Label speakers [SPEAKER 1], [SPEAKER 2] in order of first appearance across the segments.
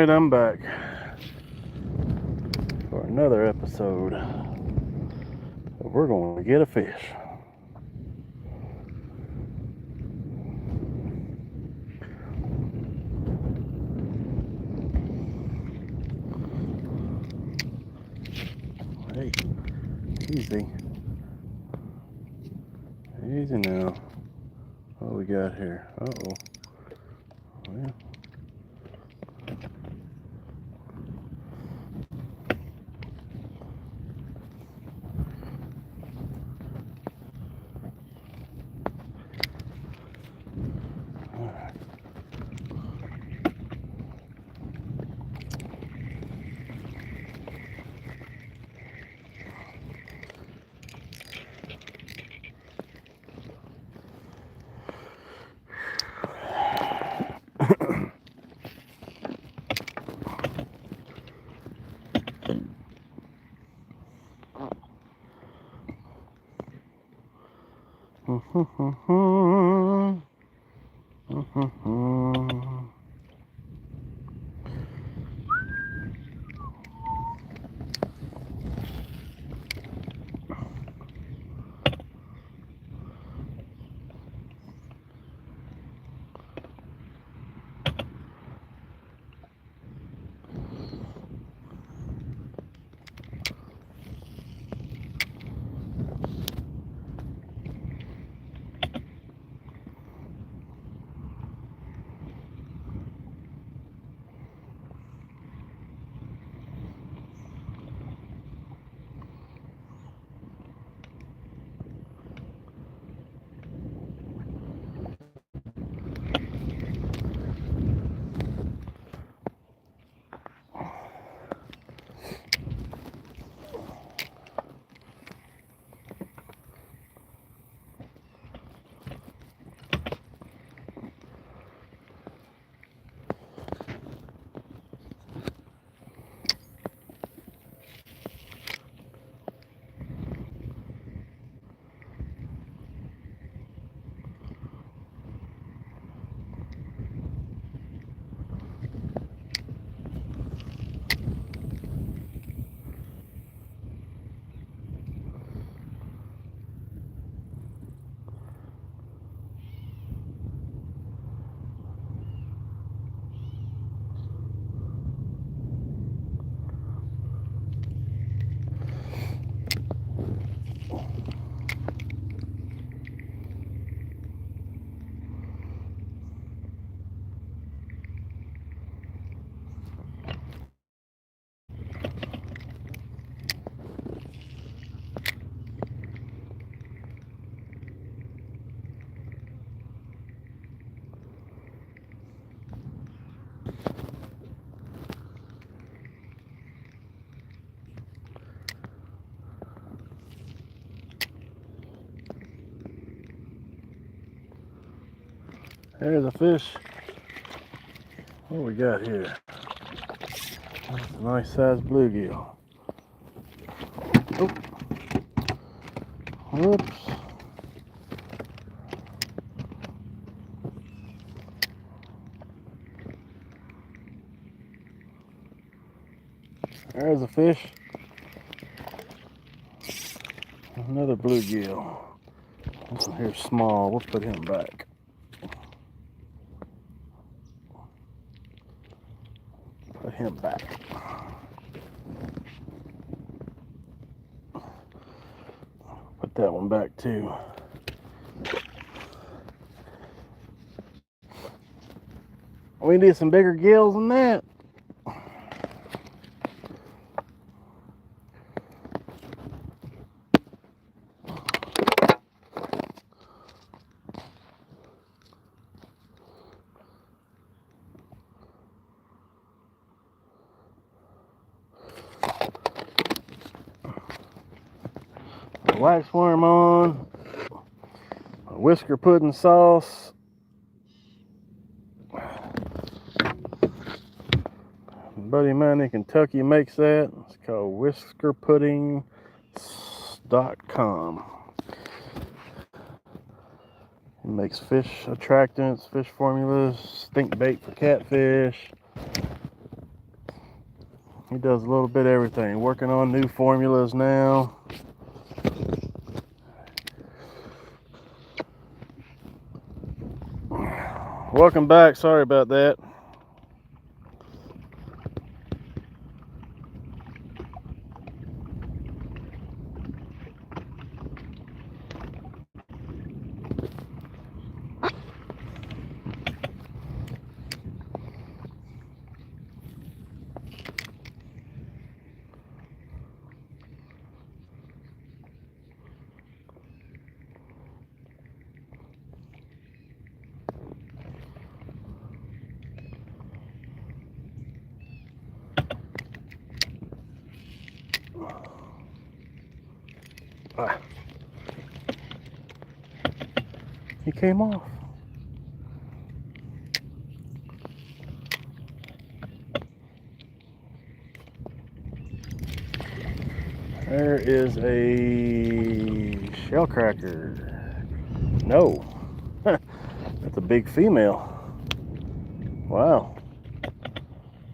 [SPEAKER 1] Alright, I'm back for another episode. We're going to get a fish. Hey, easy. Easy now. What we got here? Uh-oh. Well, there's a fish. What we got here? That's a nice sized bluegill. Oh. Whoops. There's a fish. Another bluegill. This one here's small. We'll put him back. Put him back. Put that one back too. We need some bigger gills than that. Wax worm on, a whisker pudding sauce, buddy of mine in Kentucky makes that. It's called whiskerpudding.com. He makes fish attractants, fish formulas, stink bait for catfish, He does a little bit of everything. Working on new formulas now. Welcome back. Sorry about that. He came off. There is a shell cracker. No. That's a big female. Wow.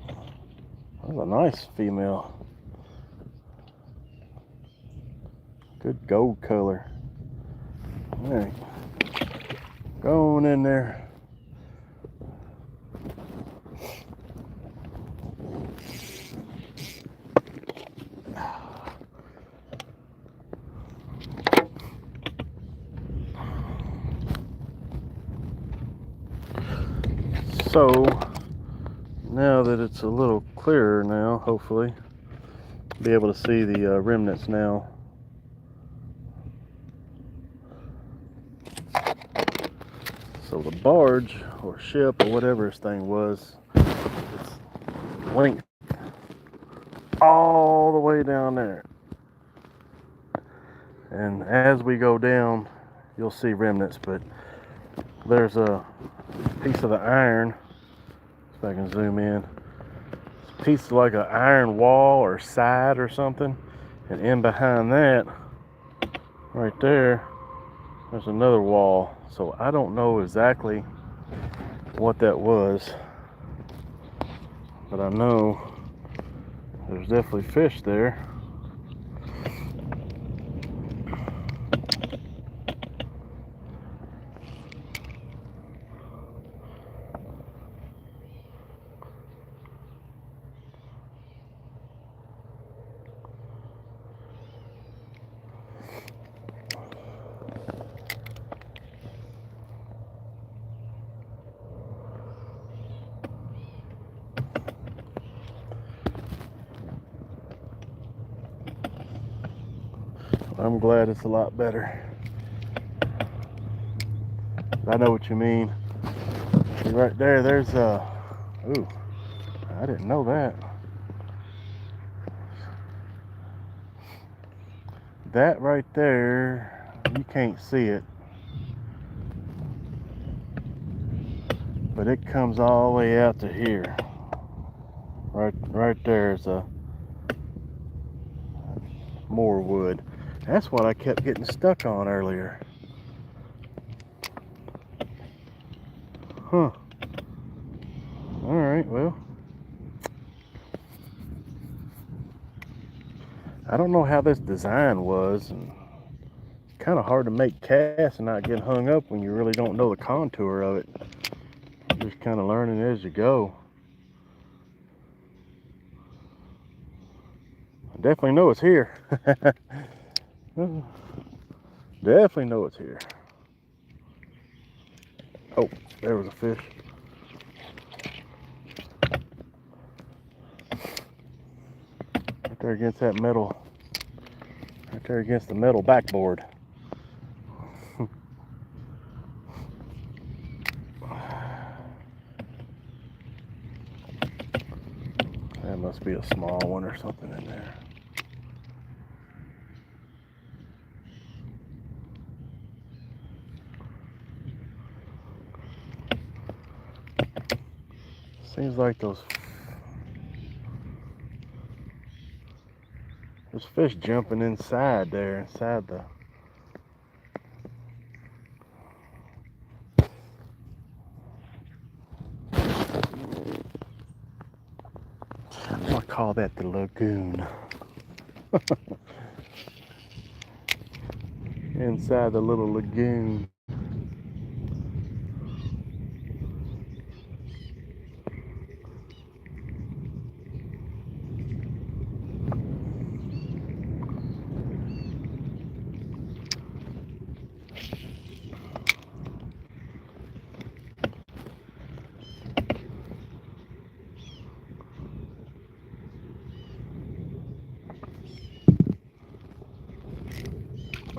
[SPEAKER 1] That's a nice female. Good gold color. All right. Going in there. So now that it's a little clearer now, hopefully be able to see the remnants now. So the barge or ship or whatever this thing was, it's linked all the way down there. And as we go down, you'll see remnants, but there's a piece of the iron, if I can zoom in, it's a piece of like an iron wall or side or something, and in behind that, right there, there's another wall. So I don't know exactly what that was, but I know there's definitely fish there. I'm glad it's a lot better. I know what you mean. See right there, there's a, ooh, I didn't know that. That right there, you can't see it, but it comes all the way out to here. Right there is a more wood. That's what I kept getting stuck on earlier. Huh. Alright, well. I don't know how this design was. And it's kind of hard to make casts and not get hung up when you really don't know the contour of it. You're just kind of learning as you go. I definitely know it's here. Definitely know it's here. Oh, there was a fish. Right there against that metal. Right there against the metal backboard. That must be a small one or something in there. Seems like there's fish jumping inside there, inside the. call that the lagoon. Inside the little lagoon.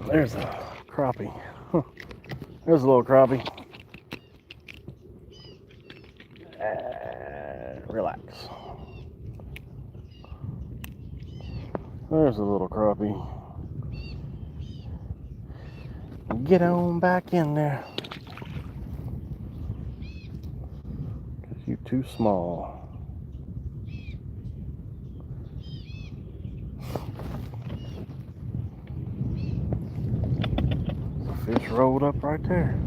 [SPEAKER 1] There's a crappie. Huh. There's a little crappie. Relax. There's a little crappie. Get on back in there. You're too small. The fish rolled up right there.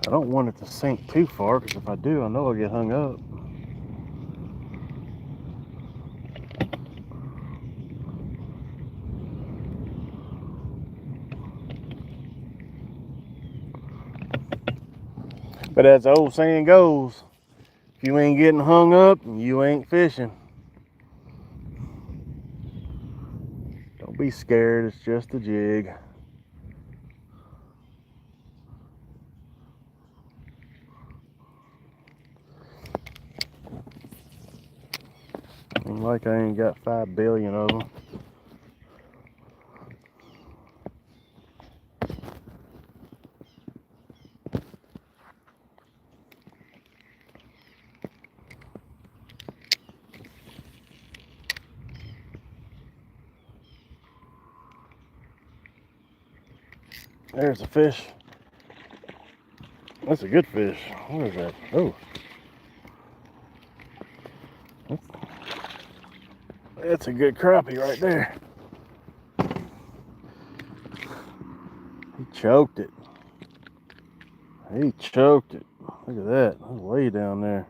[SPEAKER 1] I don't want it to sink too far, because if I do, I know I'll get hung up. But as the old saying goes, if you ain't getting hung up, you ain't fishing. Don't be scared, it's just a jig. Ain't like I ain't got 5 billion of them. There's a fish. That's a good fish. What is that? Oh. That's a good crappie right there. He choked it. He choked it. Look at that. That's way down there.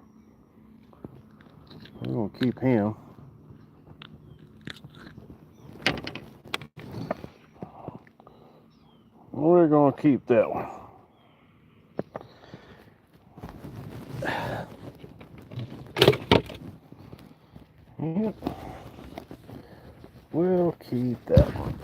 [SPEAKER 1] We're going to keep him. We're going to keep that one. Yep. We'll keep that one.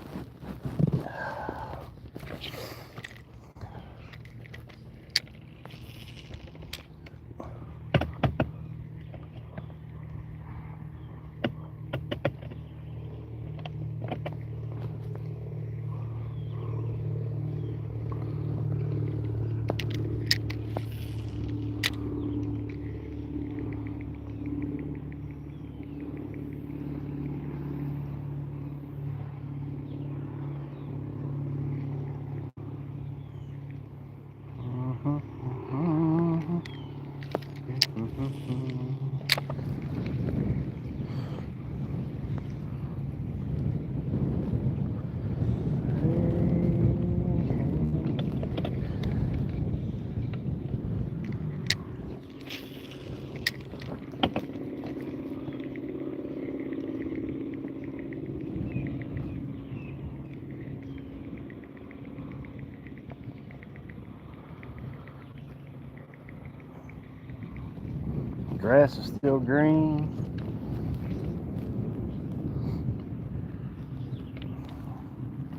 [SPEAKER 1] Grass is still green.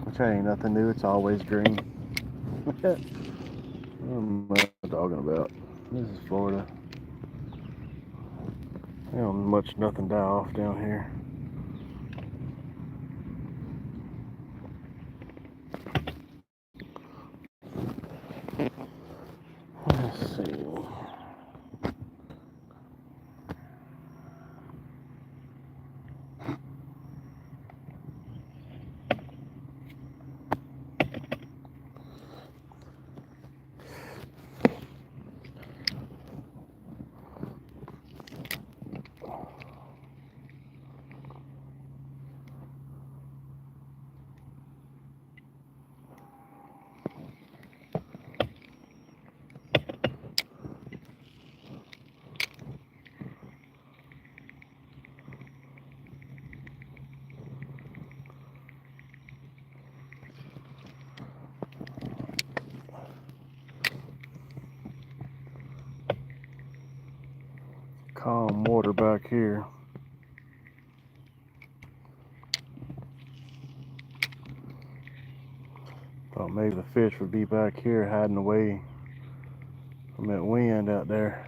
[SPEAKER 1] Which ain't nothing new, it's always green. What am I talking about? This is Florida. They don't much nothing die off down here. Let's see. some water back here. Thought maybe the fish would be back here hiding away from that wind out there.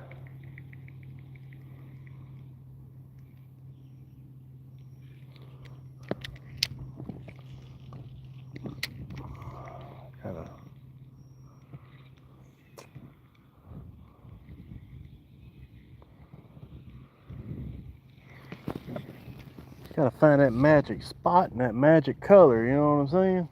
[SPEAKER 1] Gotta find that magic spot and that magic color, you know what I'm saying?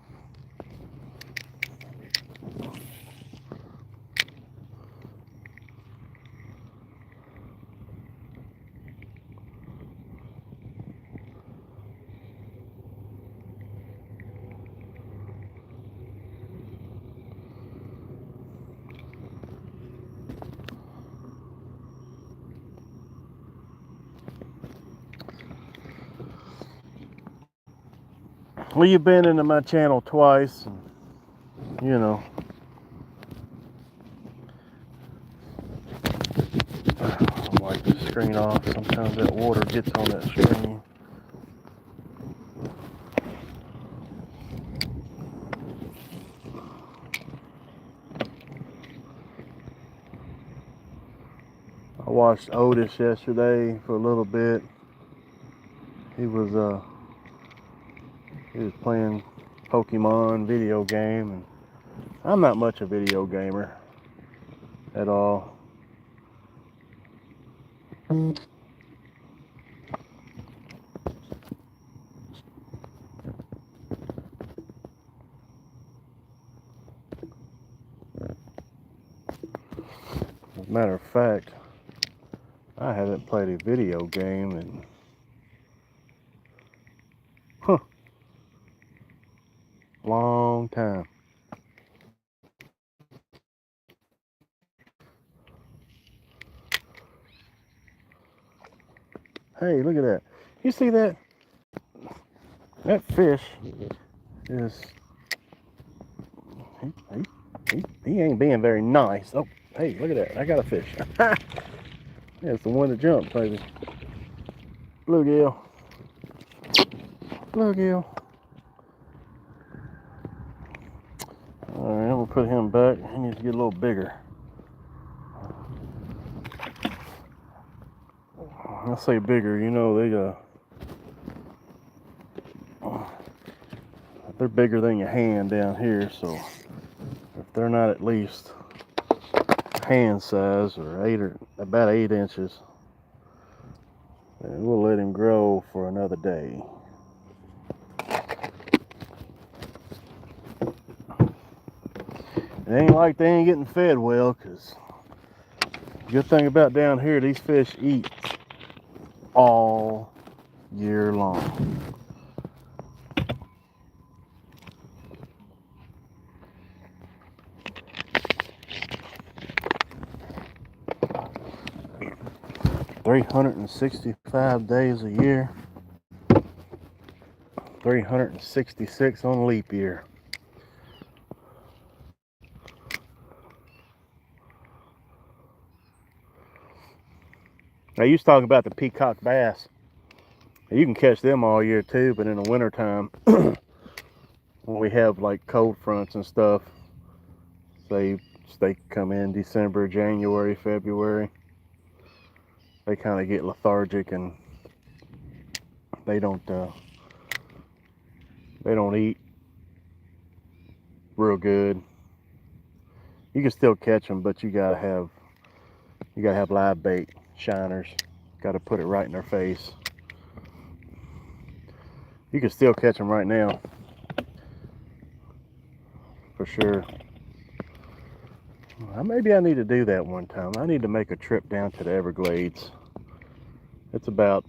[SPEAKER 1] Well, you've been into my channel twice, and, you know. I wipe the screen off. Sometimes that water gets on that screen. I watched Otis yesterday for a little bit. He was playing Pokemon video game, and I'm not much a video gamer at all. As a matter of fact, I haven't played a video game in long time. Hey, look at that. You see that? That fish is... He ain't being very nice. Oh, hey, look at that. I got a fish. Yeah, it's the one that jumped, baby. Bluegill. Bluegill. Alright, I'm going to put him back. He needs to get a little bigger. I say bigger, you know, they're bigger than your hand down here, so if they're not at least hand size or about 8 inches, then we'll let him grow for another day. It ain't like they ain't getting fed well, because good thing about down here, these fish eat all year long. $365 days a year, 366 on leap year. Now, you was talking about the peacock bass. You can catch them all year too, but in the wintertime, when we have like cold fronts and stuff, say they come in December, January, February, they kind of get lethargic and they don't eat real good. You can still catch them, but you gotta have live bait, shiners. Got to put it right in their face. You can still catch them right now, for sure. Maybe I need to do that one time. I need to make a trip down to the Everglades. It's about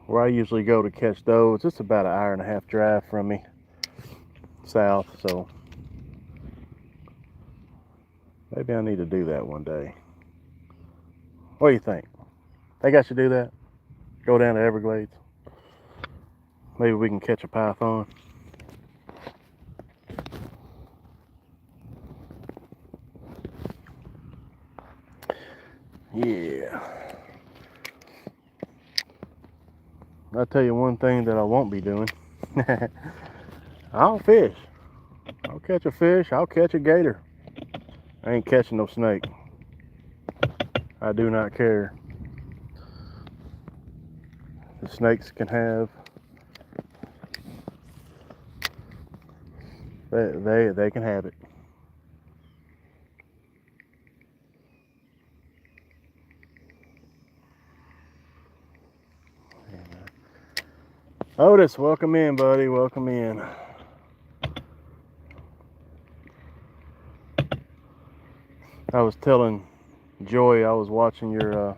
[SPEAKER 1] where I usually go to catch those. It's about an hour-and-a-half drive from me, south, so maybe I need to do that one day. What do you think? Think I should do that? Go down to Everglades? Maybe we can catch a python. Yeah. I'll tell you one thing that I won't be doing. I'll fish. I'll catch a fish. I'll catch a gator. I ain't catching no snake. I do not care. The snakes can have. They can have it. Otis, welcome in, buddy. Welcome in. I was telling Joy I was watching your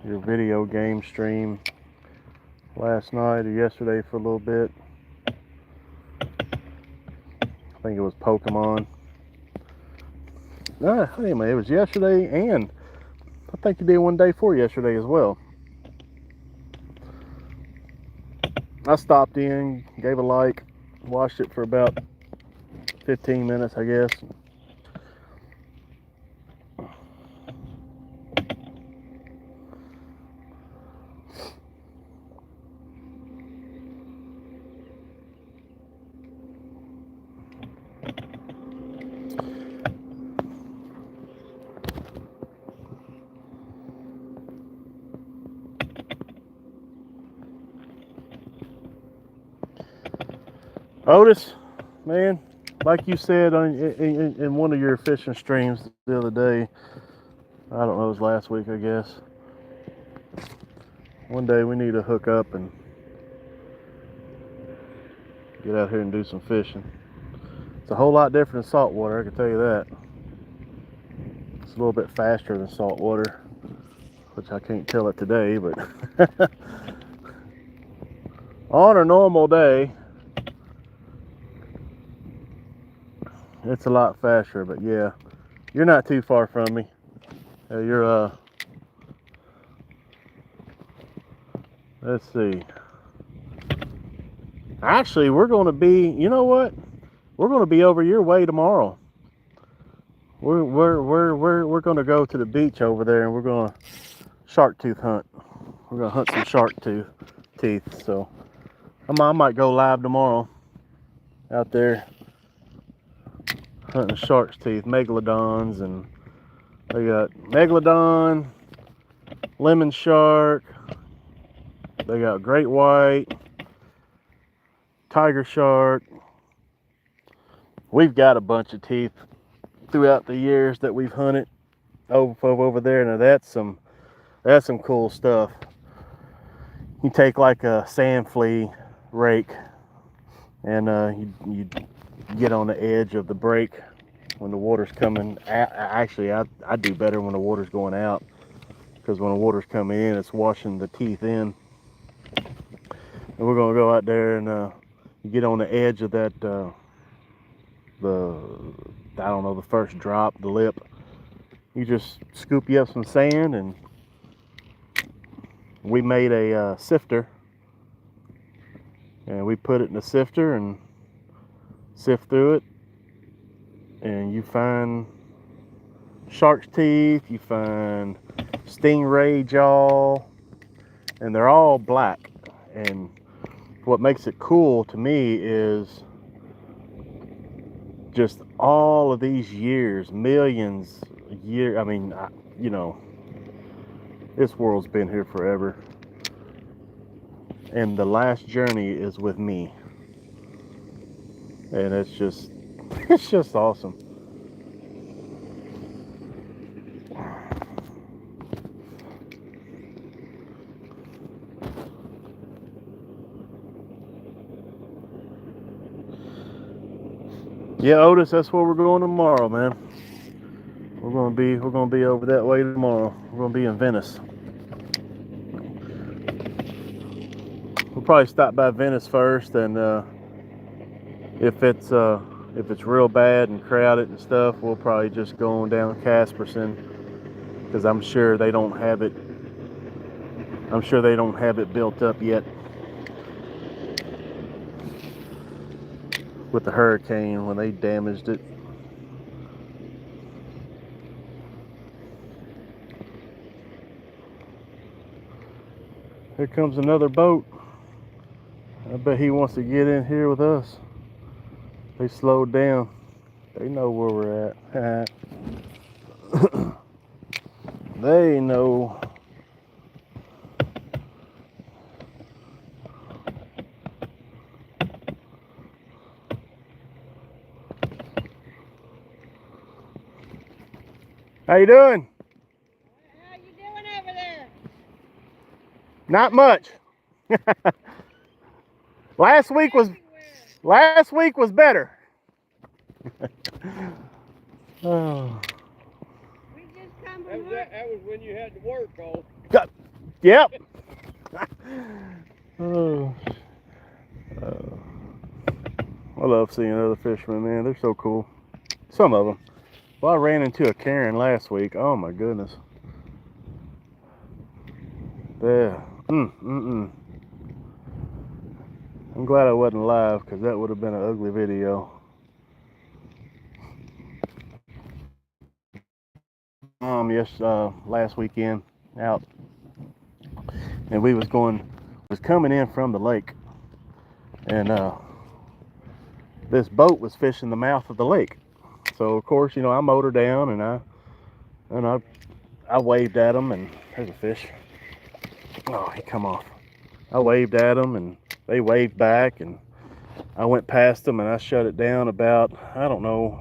[SPEAKER 1] video game stream last night or yesterday for a little bit. I think it was Pokemon. Anyway, it was yesterday, and I think you did one day before yesterday as well. I stopped in, gave a like, watched it for about 15 minutes, I guess. Otis, man, like you said in one of your fishing streams the other day, I don't know, it was last week, I guess. One day we need to hook up and get out here and do some fishing. It's a whole lot different than saltwater, I can tell you that. It's a little bit faster than saltwater, which I can't tell it today, but on a normal day, it's a lot faster. But yeah, you're not too far from me. You're let's see. Actually, we're going to be, you know what? We're going to be over your way tomorrow. We're going to go to the beach over there, and we're going to shark tooth hunt. We're going to hunt some shark teeth. So I might go live tomorrow out there hunting shark's teeth, megalodons, and they got megalodon, lemon shark, they got great white, tiger shark. We've got a bunch of teeth throughout the years that we've hunted over there. Now that's some cool stuff. You take like a sand flea rake, and you get on the edge of the break when the water's coming. Actually, I do better when the water's going out, because when the water's coming in, it's washing the teeth in. And we're gonna go out there and you get on the edge of that I don't know, the first drop, the lip. You just scoop you up some sand, and we made a sifter, and we put it in the sifter and sift through it, and you find shark's teeth, you find stingray jaw, and they're all black. And what makes it cool to me is just all of these years, millions of years. I mean, you know, this world's been here forever, and the last journey is with me, and it's just awesome. Yeah, Otis, that's where we're going tomorrow, man. We're gonna be over that way tomorrow. We're gonna be in Venice. We'll probably stop by Venice first, and if it's real bad and crowded and stuff, we'll probably just go on down Casperson, because I'm sure they don't have it. I'm sure they don't have it built up yet with the hurricane when they damaged it. Here comes another boat. I bet he wants to get in here with us. They slowed down. They know where we're at. They know. How you doing?
[SPEAKER 2] How you doing over there?
[SPEAKER 1] Not much. Last week was better. Oh.
[SPEAKER 2] We just come from work.
[SPEAKER 3] That was when you had to work, oh.
[SPEAKER 1] Yep. Oh. I love seeing other fishermen, man. They're so cool. Some of them. Well, I ran into a Karen last week. Oh my goodness. Yeah. I'm glad I wasn't live because that would have been an ugly video. Last weekend out, and we was coming in from the lake, and this boat was fishing the mouth of the lake. So of course, you know, I motored down and I waved at them, and there's a fish. Oh, he come off. I waved at them and they waved back, and I went past them and I shut it down about, I don't know,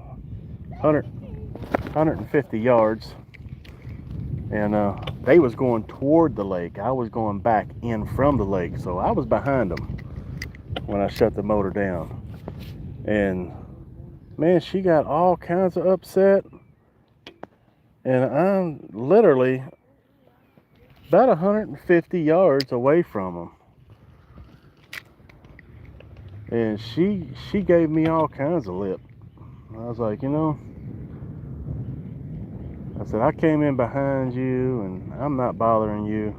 [SPEAKER 1] 150 yards. And they was going toward the lake. I was going back in from the lake. So I was behind them when I shut the motor down. And man, she got all kinds of upset. And I'm literally about 150 yards away from them. And she gave me all kinds of lip. I was like, you know, I said, I came in behind you and I'm not bothering you.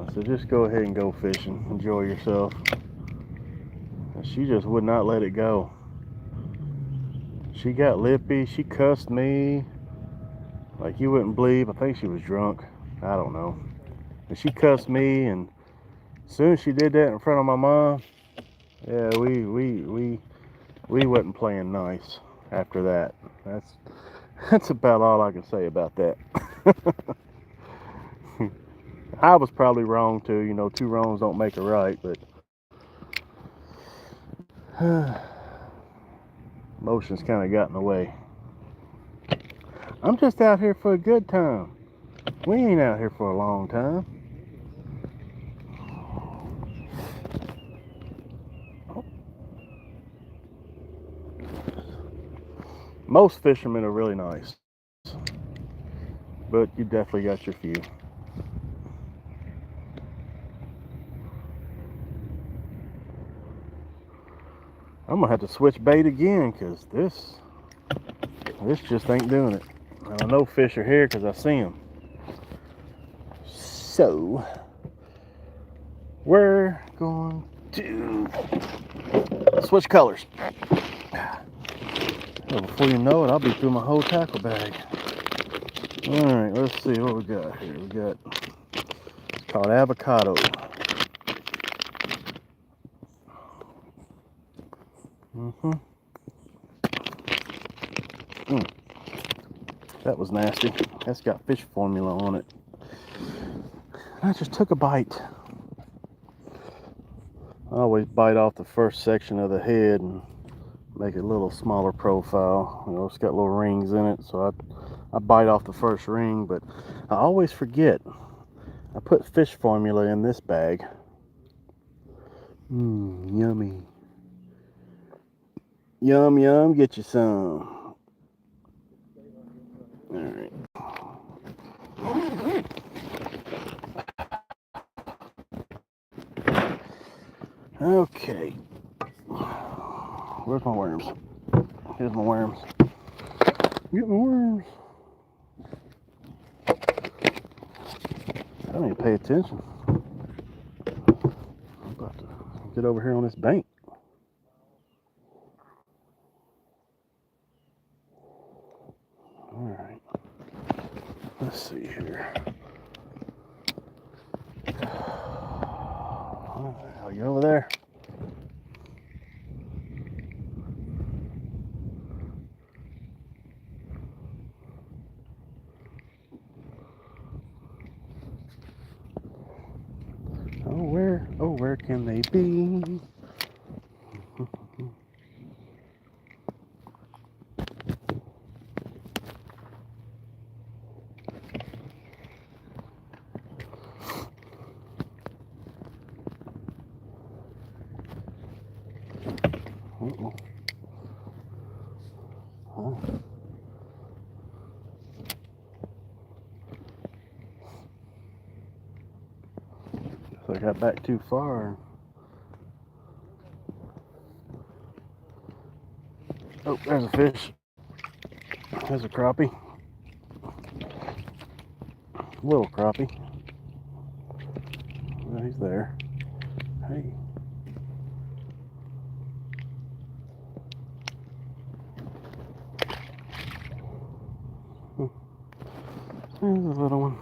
[SPEAKER 1] I said, just go ahead and go fishing. Enjoy yourself. And she just would not let it go. She got lippy. She cussed me like you wouldn't believe. I think she was drunk. I don't know. And she cussed me, and as soon as she did that in front of my mom, yeah, we wasn't playing nice after that. That's about all I can say about that. I was probably wrong too. You know, two wrongs don't make a right, but emotions kind of got in the way. I'm just out here for a good time. We ain't out here for a long time. Most fishermen are really nice, but you definitely got your few. I'm gonna have to switch bait again because this just ain't doing it. I know fish are here because I see them. So we're going to switch colors. Well, before you know it, I'll be through my whole tackle bag. All right, let's see what we got here. We got, it's called avocado. That was nasty. That's got fish formula on it. I just took a bite. I always bite off the first section of the head and make it a little smaller profile. You know, it's got little rings in it, so I bite off the first ring, but I always forget. I put fish formula in this bag. Yummy. Yum, yum, get you some. All right. Okay. Where's my worms? Here's my worms. Get my worms. I need to pay attention. I'm about to get over here on this bank. All right. Let's see here. Are you over there? Where can they be? Uh-oh. Huh. So I got back too far. Oh, there's a fish. There's a crappie. Little crappie. Oh, he's there. Hey. There's a little one.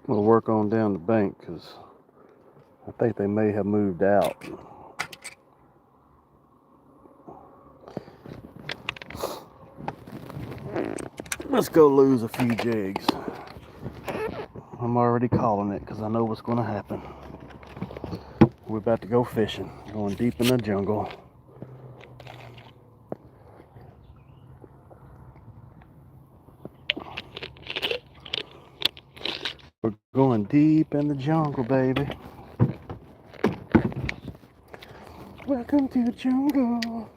[SPEAKER 1] We'll work on down the bank because I think they may have moved out. Let's go lose a few jigs. I'm already calling it because I know what's going to happen. We're about to go fishing, going deep in the jungle. We're going deep in the jungle, baby. Welcome to the jungle.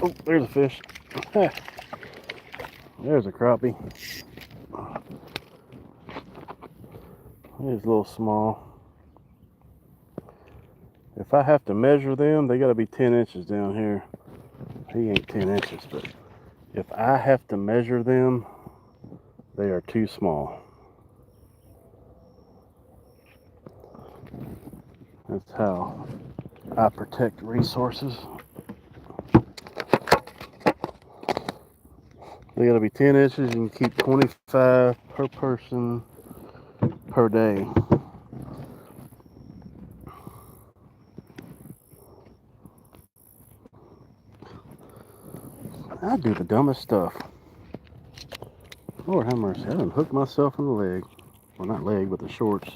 [SPEAKER 1] Oh, there's a fish. There's a crappie. He's a little small. If I have to measure them, they got to be 10 inches down here. He ain't 10 inches, but if I have to measure them, they are too small. That's how I protect resources. They got to be 10 inches. You can keep 25 per person per day. I do the dumbest stuff. Lord have mercy. I done hooked myself in the leg. Well, not leg, but the shorts.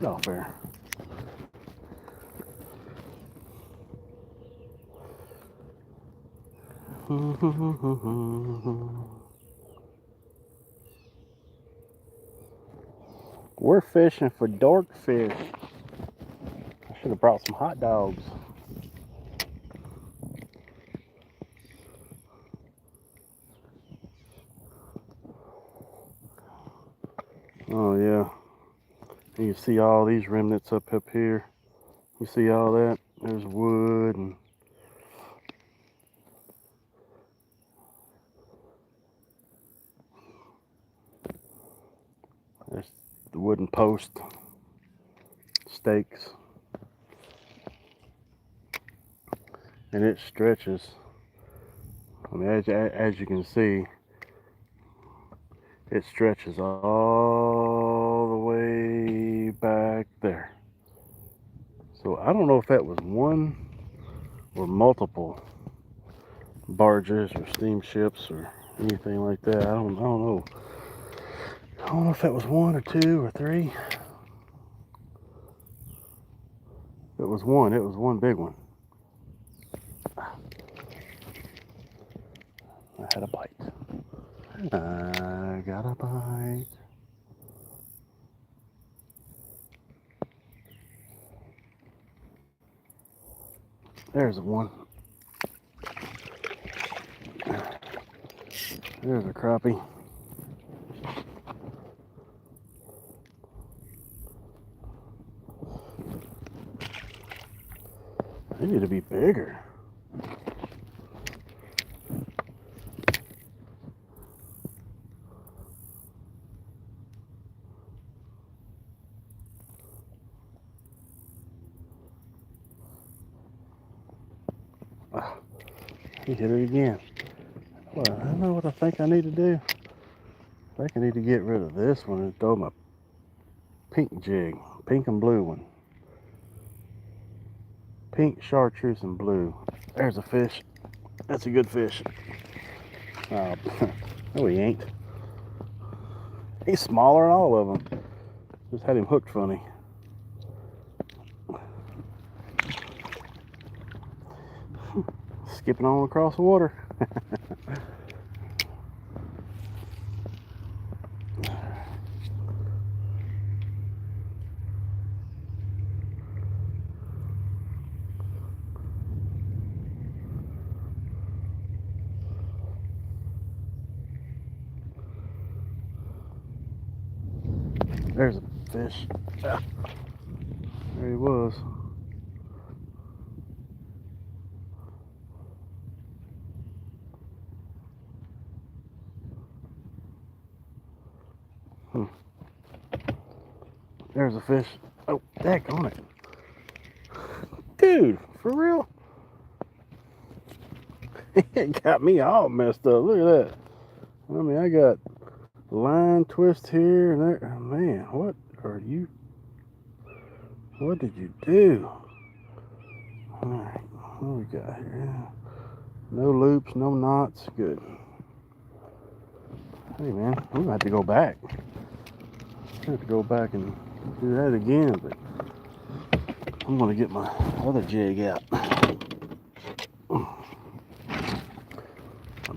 [SPEAKER 1] Get off there. We're fishing for dark fish. I should have brought some hot dogs. Oh yeah. And you see all these remnants up here. You see all that? There's wood and there's the wooden post, stakes, and it stretches. I mean, as you can see, it stretches all the way back there. So I don't know if that was one or multiple barges or steamships or anything like that. I don't know. I don't know if that was one or two or three. It was one big one. I had a bite. I got a bite. There's one. There's a crappie. They need to be bigger. He hit it again. Well, I don't know what I think I need to do. I think I need to get rid of this one and throw my pink jig. Pink and blue one. Pink, chartreuse, and blue. There's a fish. That's a good fish. No, he ain't. He's smaller than all of them. Just had him hooked funny. Skipping on across the water. There's a fish. There he was. There's a fish. Oh, heck on it. Dude, for real? It got me all messed up. Look at that. I mean, I got line twist here and there. Man, what are you? What did you do? Alright, what do we got here? No loops, no knots. Good. Hey, man, we might have to go back. I have to go back and do that again, but I'm going to get my other jig out. My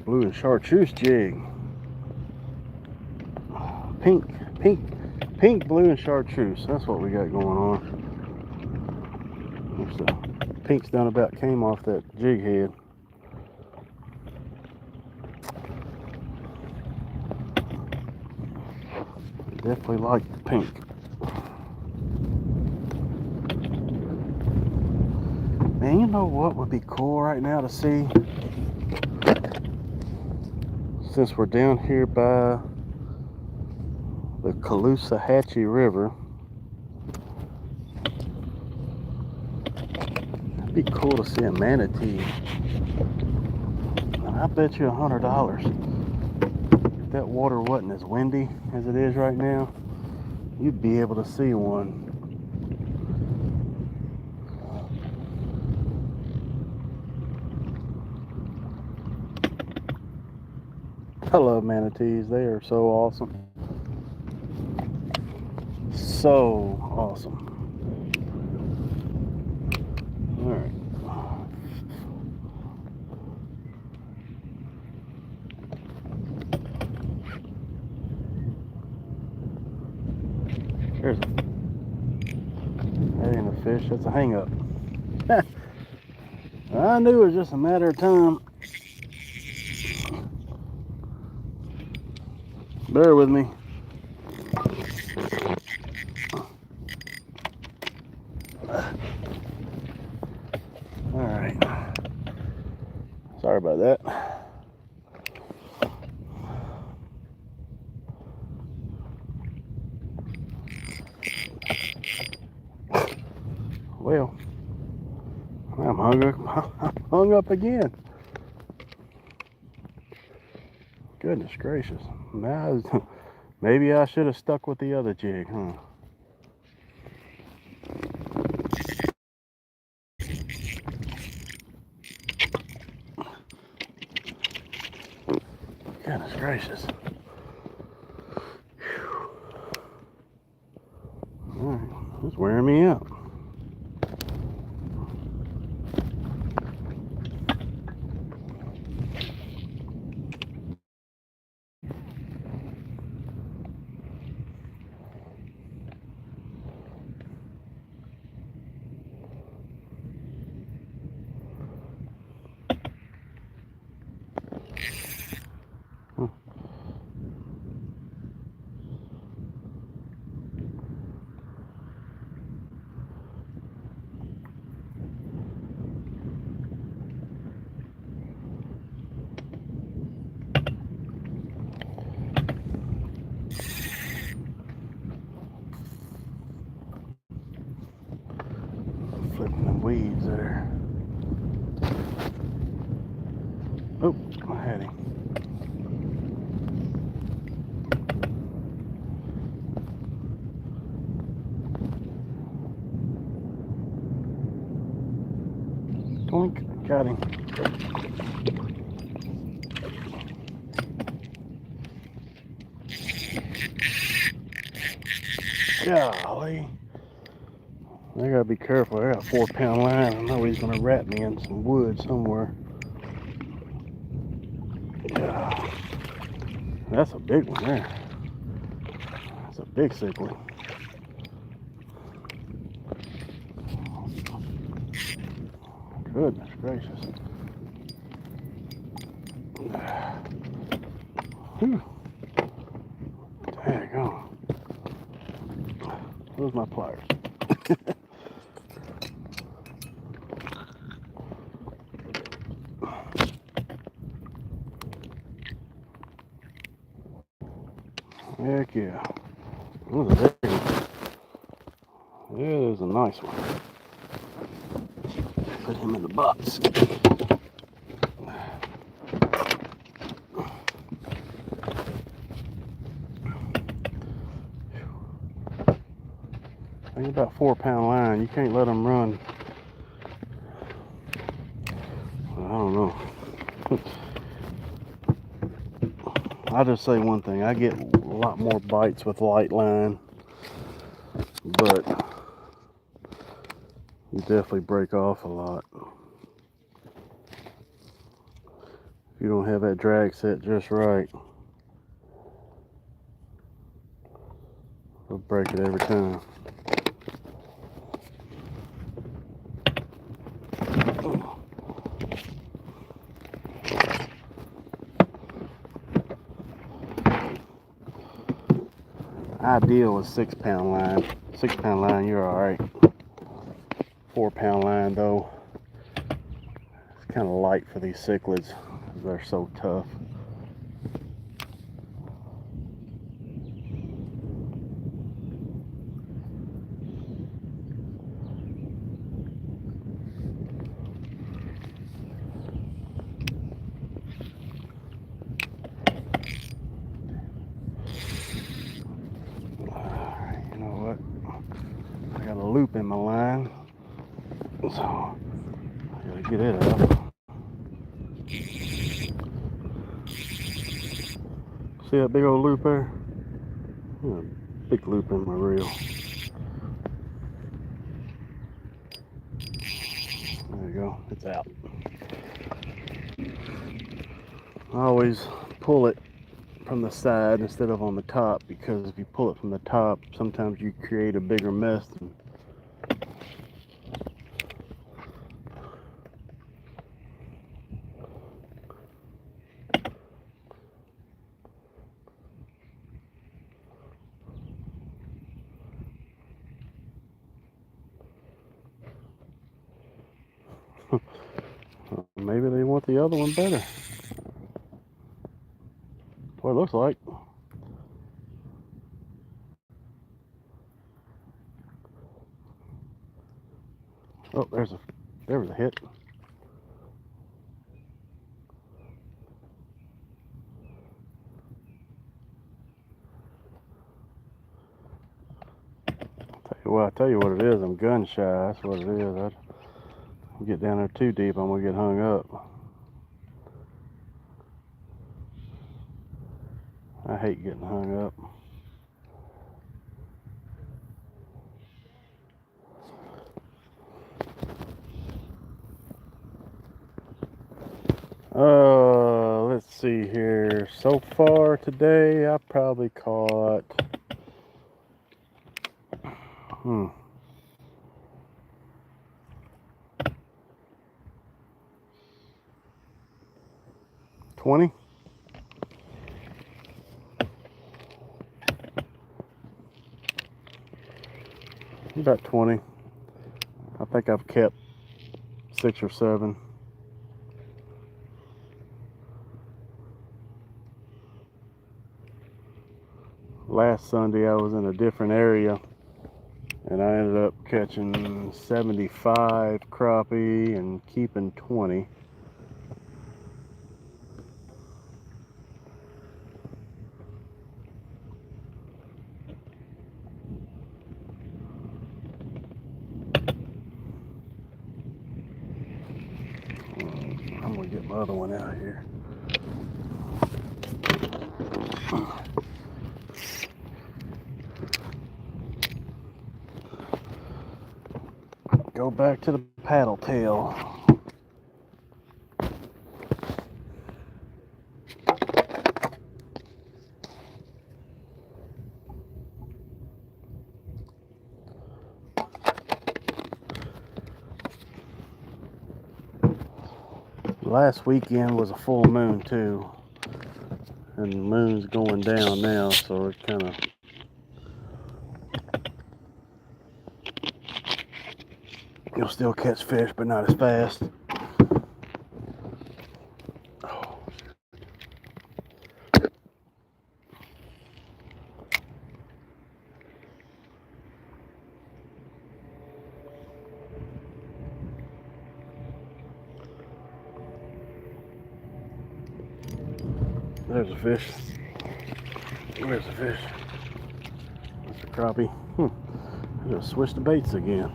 [SPEAKER 1] blue and chartreuse jig. Pink, blue, and chartreuse. That's what we got going on. There's the pinks down about came off that jig head. Definitely like the pink. Man, you know what would be cool right now to see? Since we're down here by the Caloosahatchee River, it'd be cool to see a manatee. And I bet you $100 if that water wasn't as windy as it is right now, you'd be able to see one. I love manatees. They are so awesome. So awesome. All right. There's that ain't a fish. That's a hang up. I knew it was just a matter of time. Bear with me. All right. Sorry about that. Well, I'm hung up again. Goodness gracious. Now, maybe I should have stuck with the other jig, huh? gracious. Alright, it's wearing me out. Flipping the weeds there. Oh, I had him. Doink, got him. Golly. I gotta be careful. I got a 4-pound line. I know he's gonna wrap me in some wood somewhere. Yeah. That's a big one there. That's a big cichlid. Goodness gracious. Whew. Daggone. Where's my pliers? Heck yeah. That was a big one. It is a nice one. Put him in the box. Think about 4-pound line. You can't let them run. I don't know. I'll just say one thing. I get a lot more bites with light line, but you definitely break off a lot. If you don't have that drag set just right, it'll break it every time. Ideal is 6-pound line. 6-pound line, you're alright. 4-pound line though, it's kind of light for these cichlids. They're so tough. Alright, you know what? I got a loop in my line, so I gotta get it out. See that big old loop there? Yeah, big loop in my reel. There you go, it's out. I always pull it from the side instead of on the top, because if you pull it from the top, sometimes you create a bigger mess than maybe they want the other one better. What it looks like. Oh, there was a hit. I tell you what it is. I'm gun shy. That's what it is. I get down there too deep, I'm gonna get hung up. hate getting hung up. Let's see here. So far today, I probably caught 20. About 20. I think I've kept 6 or 7. Last Sunday I was in a different area and I ended up catching 75 crappie and keeping 20. I'm gonna get my other one out here. Go back to the paddle tail. Last weekend was a full moon too, and the moon's going down now, so it kind of you'll still catch fish, but not as fast. Oh. There's a fish. Where's the fish? That's a crappie. I just switched the baits again.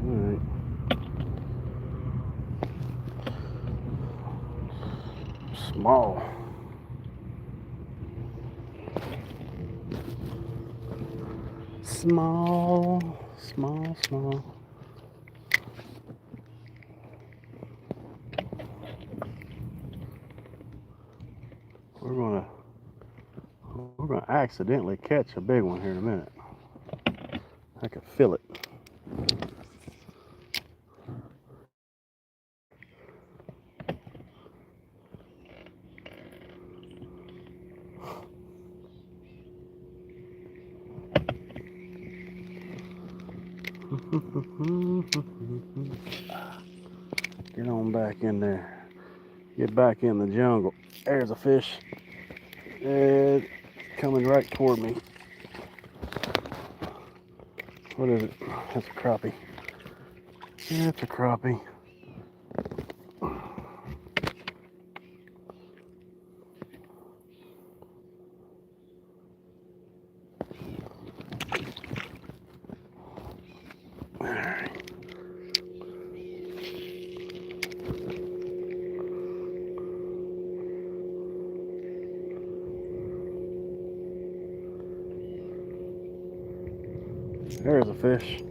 [SPEAKER 1] Alright. Small. Small. We're gonna accidentally catch a big one here in a minute. I can feel it. Get on back in there. Get back in the jungle. There's a fish. It's coming right toward me. What is it? That's a crappie. That's a crappie. There's a fish.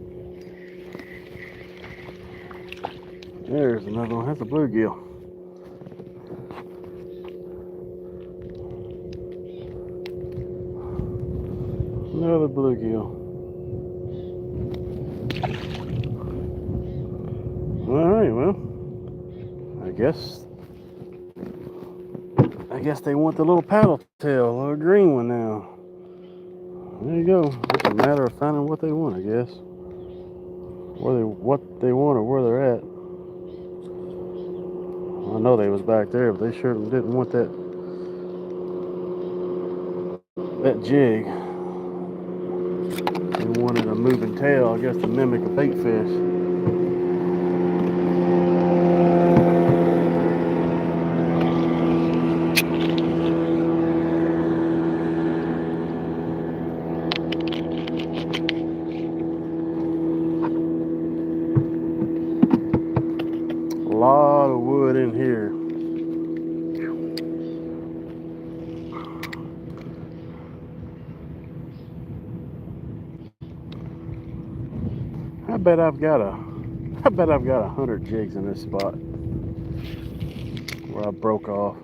[SPEAKER 1] There's another one. That's a bluegill. Another bluegill. Alright, well, I guess they want the little paddle tail, little green one now. There you go. It's a matter of finding what they want, I guess. What they want or where they're at. I know they was back there, but they sure didn't want that jig. They wanted a moving tail, I guess, to mimic a bait fish. lot of wood in here. I bet I've got 100 jigs in this spot where I broke off.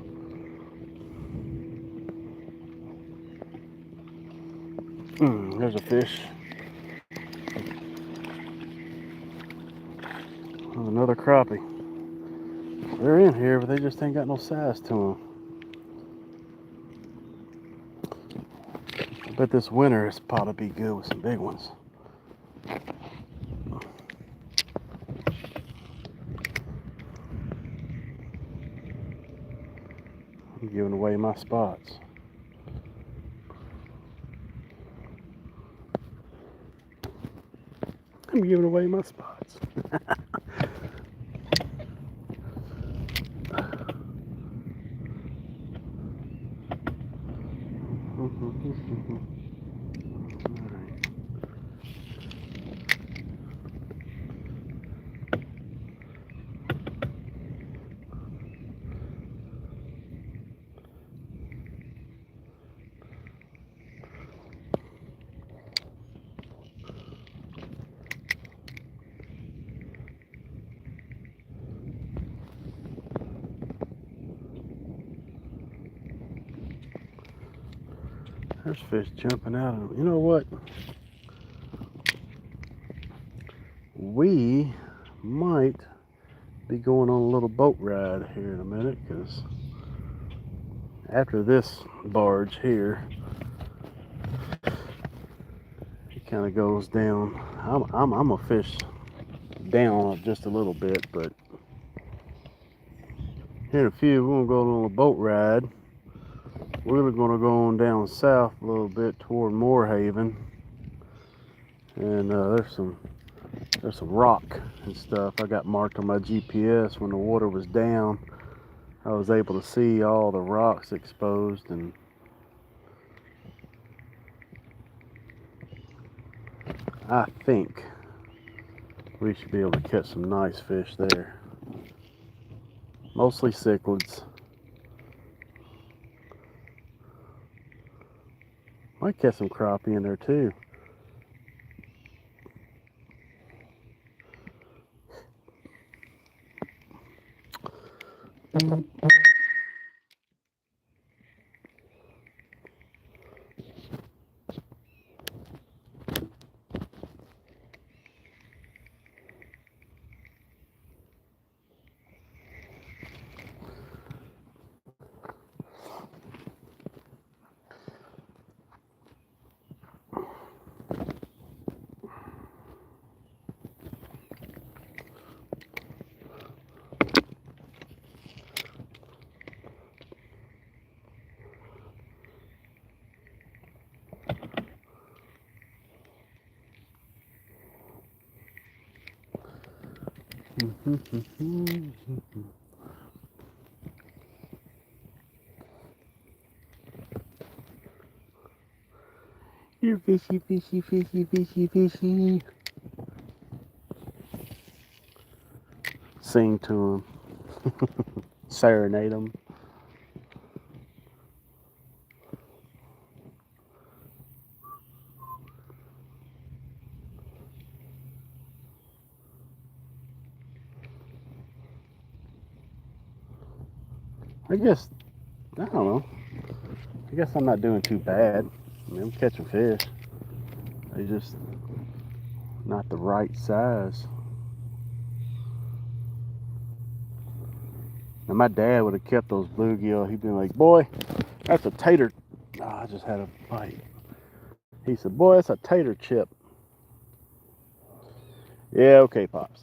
[SPEAKER 1] There's a fish. Another crappie. They're in here, but they just ain't got no size to them. I bet this winter it's probably be good with some big ones. I'm giving away my spots. I'm giving away my spots. There's fish jumping out of them. You know what? We might be going on a little boat ride here in a minute, because after this barge here, it kind of goes down. I'm gonna fish down just a little bit, but here in a few we're gonna go on a boat ride. We're gonna go on down south a little bit toward Moorhaven, and there's some rock and stuff I got marked on my GPS. When the water was down, I was able to see all the rocks exposed, and I think we should be able to catch some nice fish there. Mostly cichlids. Might catch some crappie in there too. You fishy, fishy, fishy, fishy, fishy. Sing to them. Serenade them. I guess, I don't know. I guess I'm not doing too bad. I mean, I'm catching fish. They just not the right size. Now my dad would have kept those bluegill. He'd been like, boy, that's a tater. Oh, I just had a bite. He said, boy, that's a tater chip. Yeah, okay, Pops.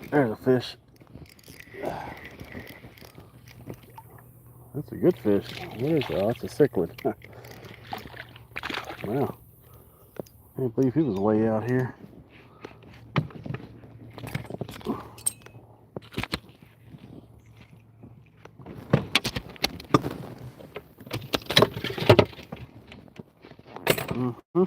[SPEAKER 1] There's a fish. That's a good fish. What is it? Oh, it's a cichlid. Wow. Can't believe he was way out here. Mm-hmm.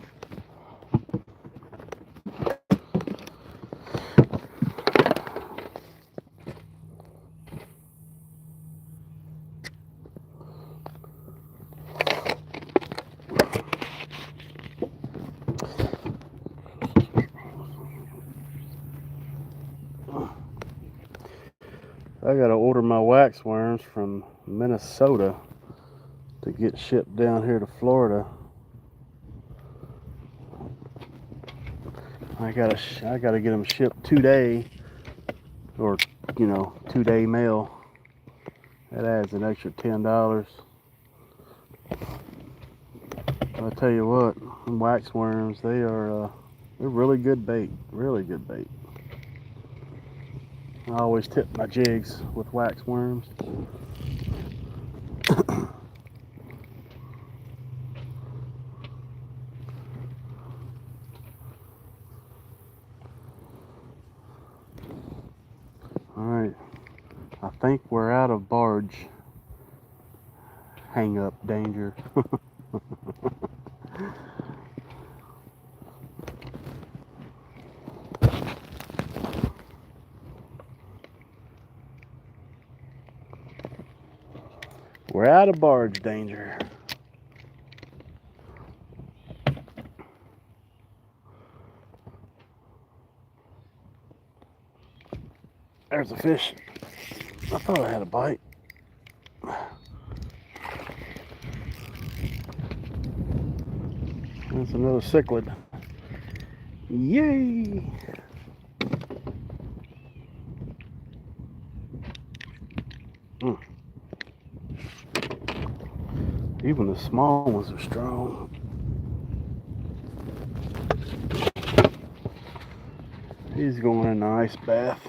[SPEAKER 1] I gotta order my wax worms from Minnesota to get shipped down here to Florida. I gotta get them shipped 2-day, or 2-day mail. That adds an extra $10. I'll tell you what, them wax worms, they're really good bait. Really good bait. I always tip my jigs with wax worms. Alright, I think we're out of barge hang up danger. We're out of barge danger. There's a fish. I thought I had a bite. That's another cichlid. Yay! Even the small ones are strong. He's going in the ice bath.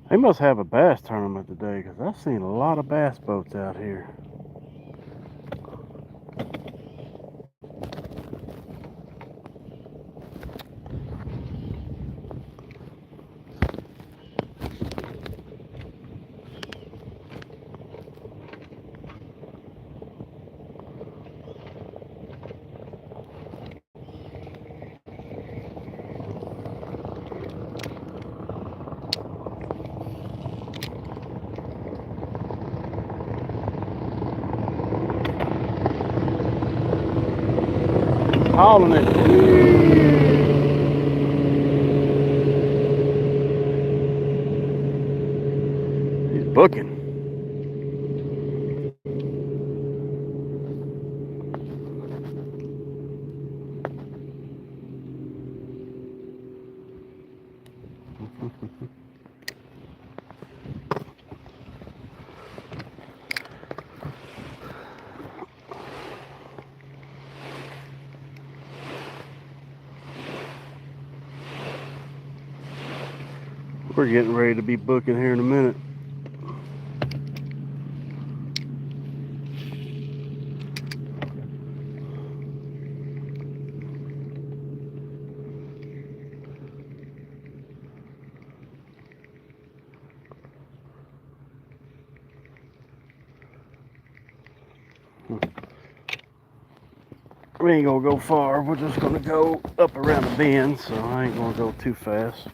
[SPEAKER 1] They must have a bass tournament today, because I've seen a lot of bass boats out here. Hauling it. He's booking. We're getting ready to be booking here in a minute. We ain't gonna go far. We're just gonna go up around the bend, so I ain't gonna go too fast.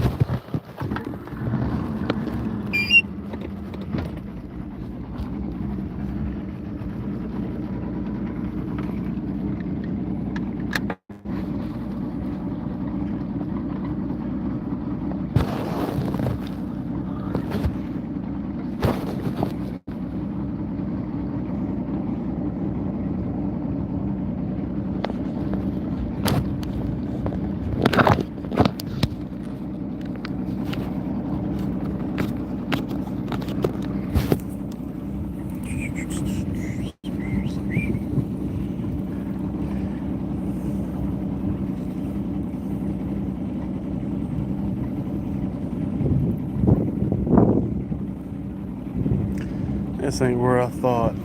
[SPEAKER 1] This ain't where I thought.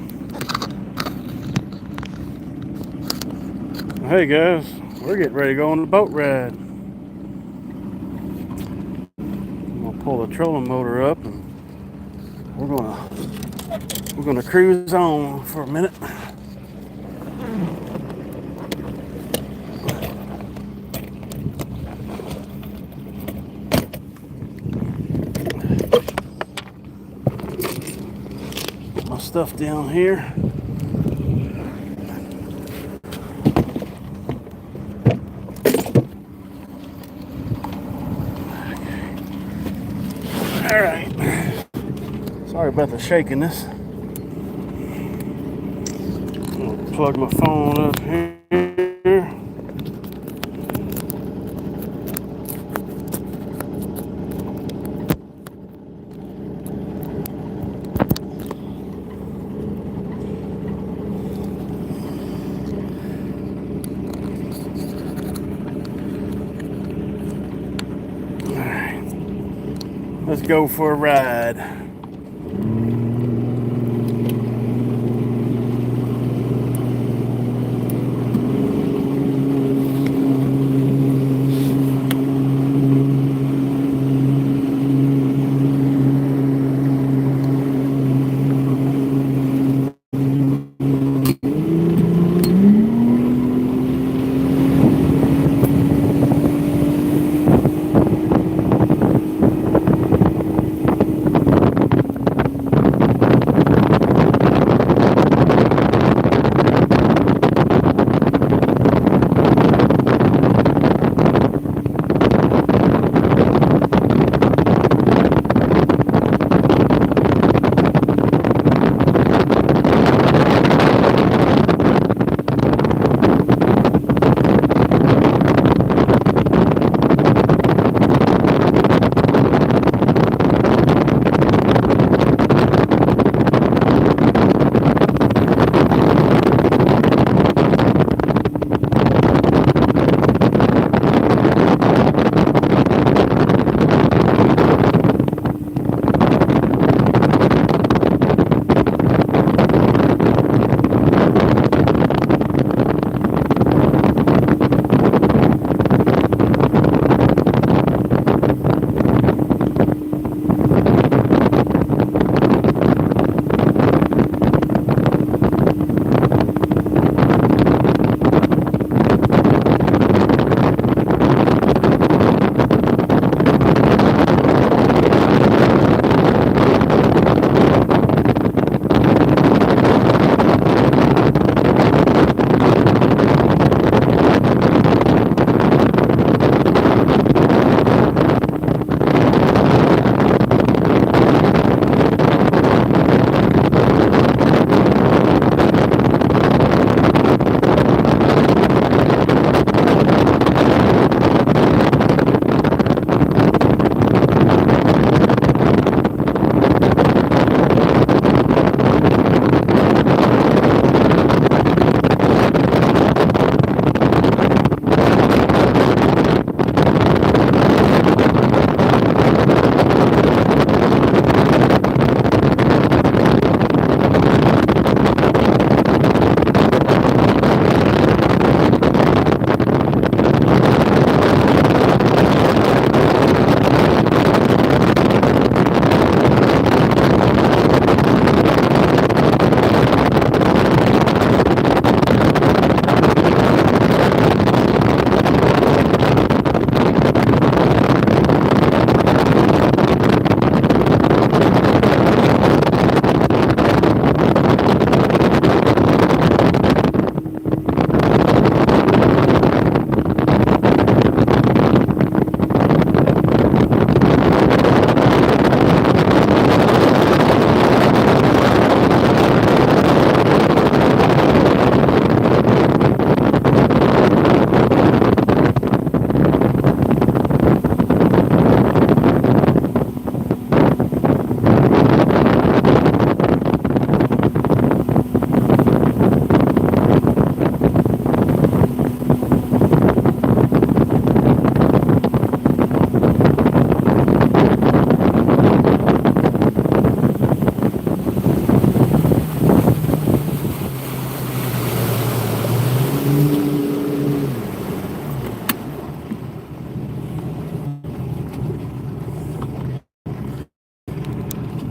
[SPEAKER 1] Hey guys, we're getting ready to go on the boat ride. I'm gonna pull the trolling motor up and we're gonna cruise on for a minute. Put my stuff down here. All right. Sorry about the shakiness. I'll plug my phone up here. All right. Let's go for a ride.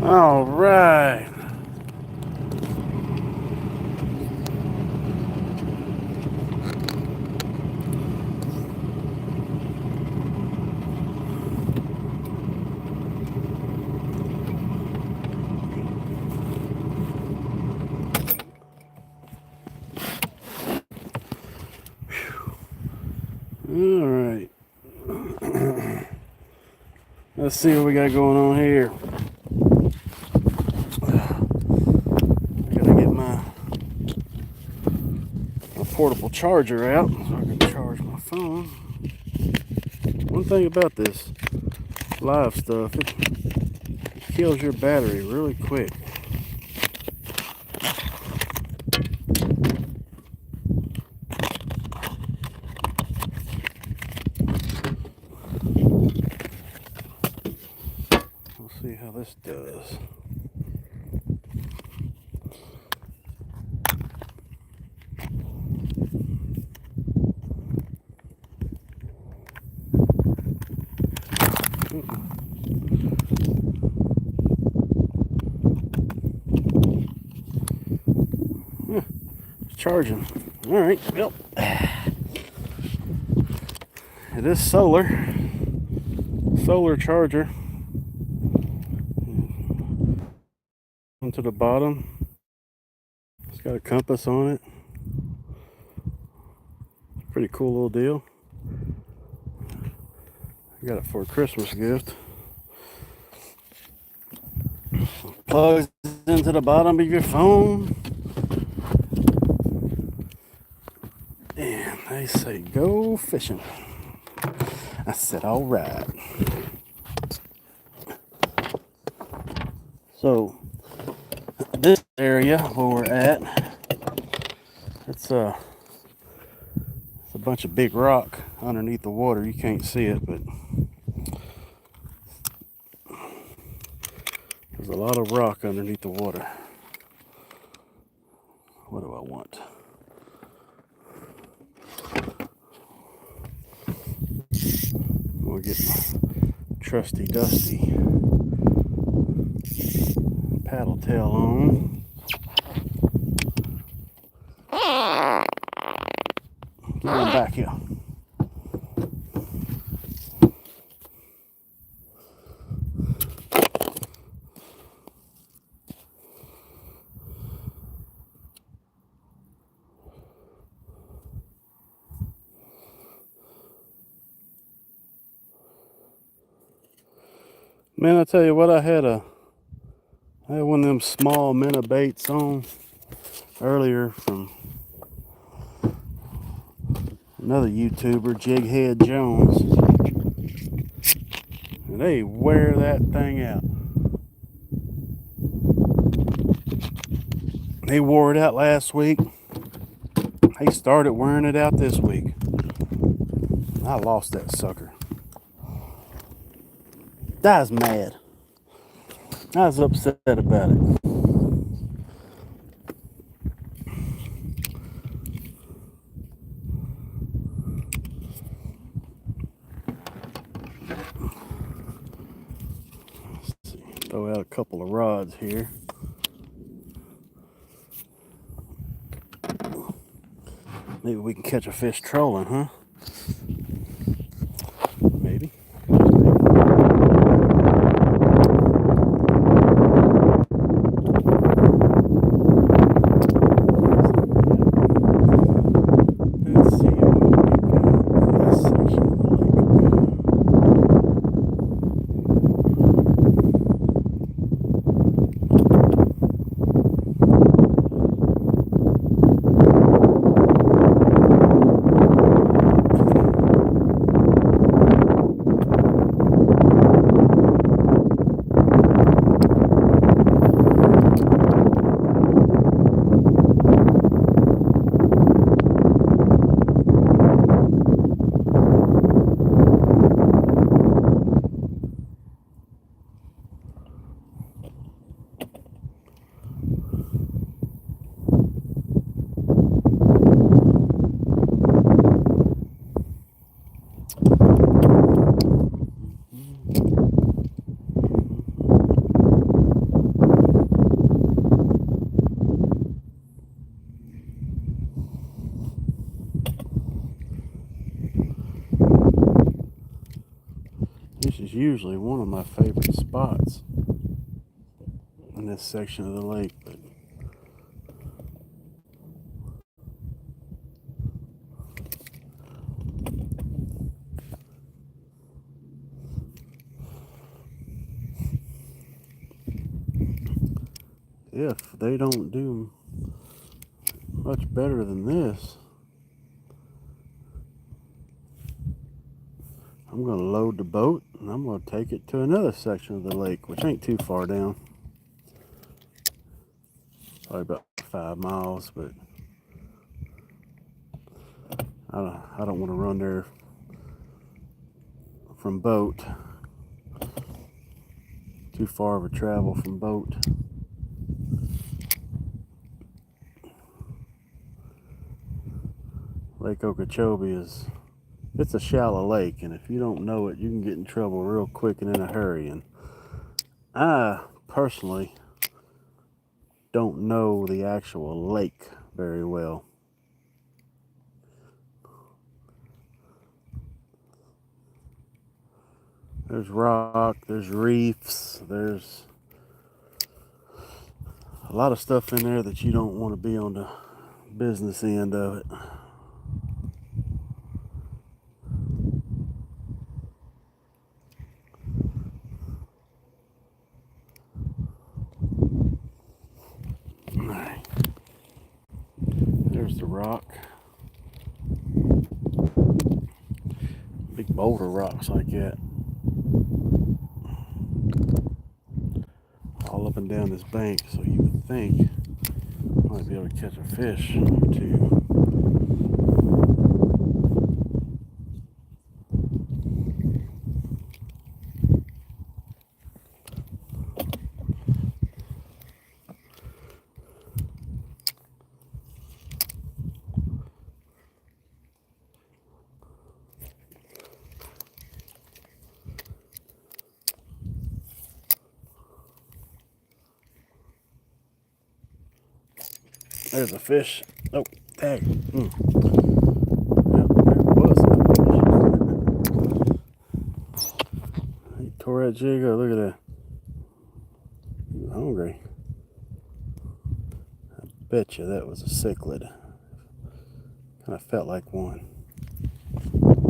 [SPEAKER 1] All right. All right. Let's see what we got going on here. I gotta get my portable charger out so I can charge my phone. One thing about this live stuff, it kills your battery really quick. We'll see how this does. Charging. All right, yep. It is solar charger. Onto the bottom. It's got a compass on it. Pretty cool little deal. I got it for a Christmas gift. Plugs into the bottom of your phone. And they say go fishing. I said all right. So this area where we're at, it's a bunch of big rock underneath the water. You can't see it, but there's a lot of rock underneath the water. What do I want? We'll get my trusty dusty paddle tail on. Get on back here. Man, I tell you what, I had one of them small minnow baits on earlier from another YouTuber, Jighead Jones, and they wear that thing out. They wore it out last week. They started wearing it out this week. I lost that sucker. I was mad. I was upset about it. Let's see. Throw out a couple of rods here. Maybe we can catch a fish trolling, huh? Maybe. This is usually one of my favorite spots in this section of the lake, but if they don't do much better than this, I'm going to load the boat and I'm going to take it to another section of the lake, which ain't too far down. Probably about 5 miles, but I don't want to run there from boat. Too far of a travel from boat. Lake Okeechobee it's a shallow lake, and if you don't know it, you can get in trouble real quick and in a hurry. And I personally don't know the actual lake very well. There's rock, there's reefs, there's a lot of stuff in there that you don't want to be on the business end of it. Alright. There's the rock. Big boulder rocks like that. All up and down this bank, so you would think you might be able to catch a fish or two. There's a fish. Oh, dang. Yep, there was a fish. He tore that jig up. Look at that. He was hungry. I bet you that was a cichlid. Kind of felt like one.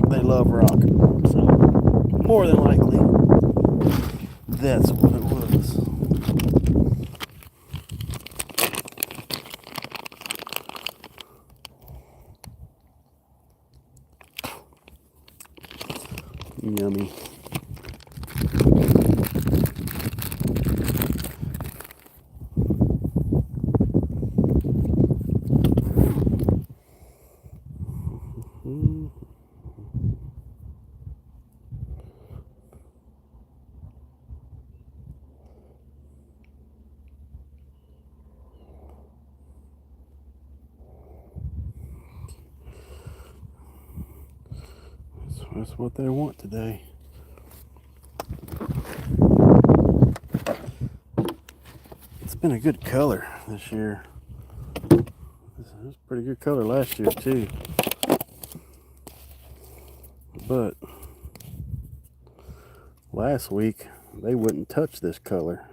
[SPEAKER 1] They love rock, so more than likely that's what it was. Yummy. That's what they want today. It's been a good color this year. It was a pretty good color last year too. But last week they wouldn't touch this color.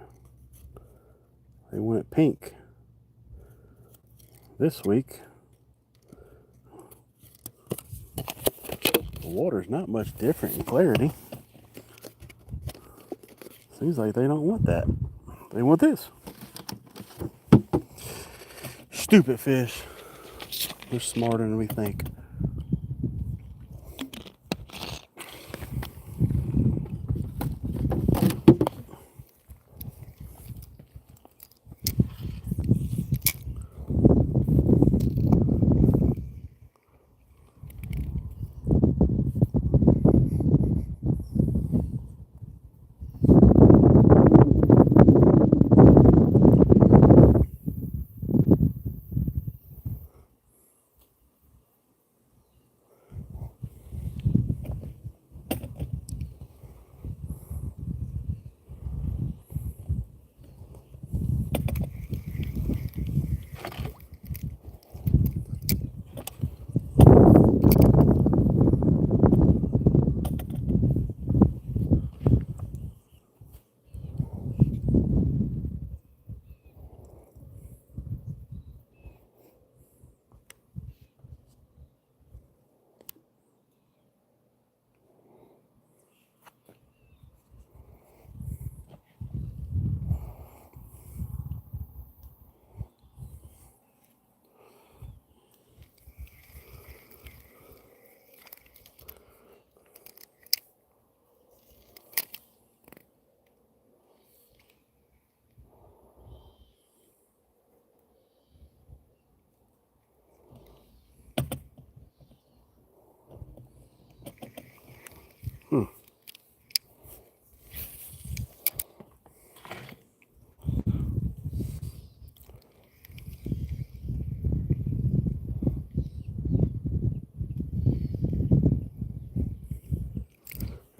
[SPEAKER 1] They went pink. This week the water's not much different in clarity. Seems like they don't want that. They want this. Stupid fish. They're smarter than we think.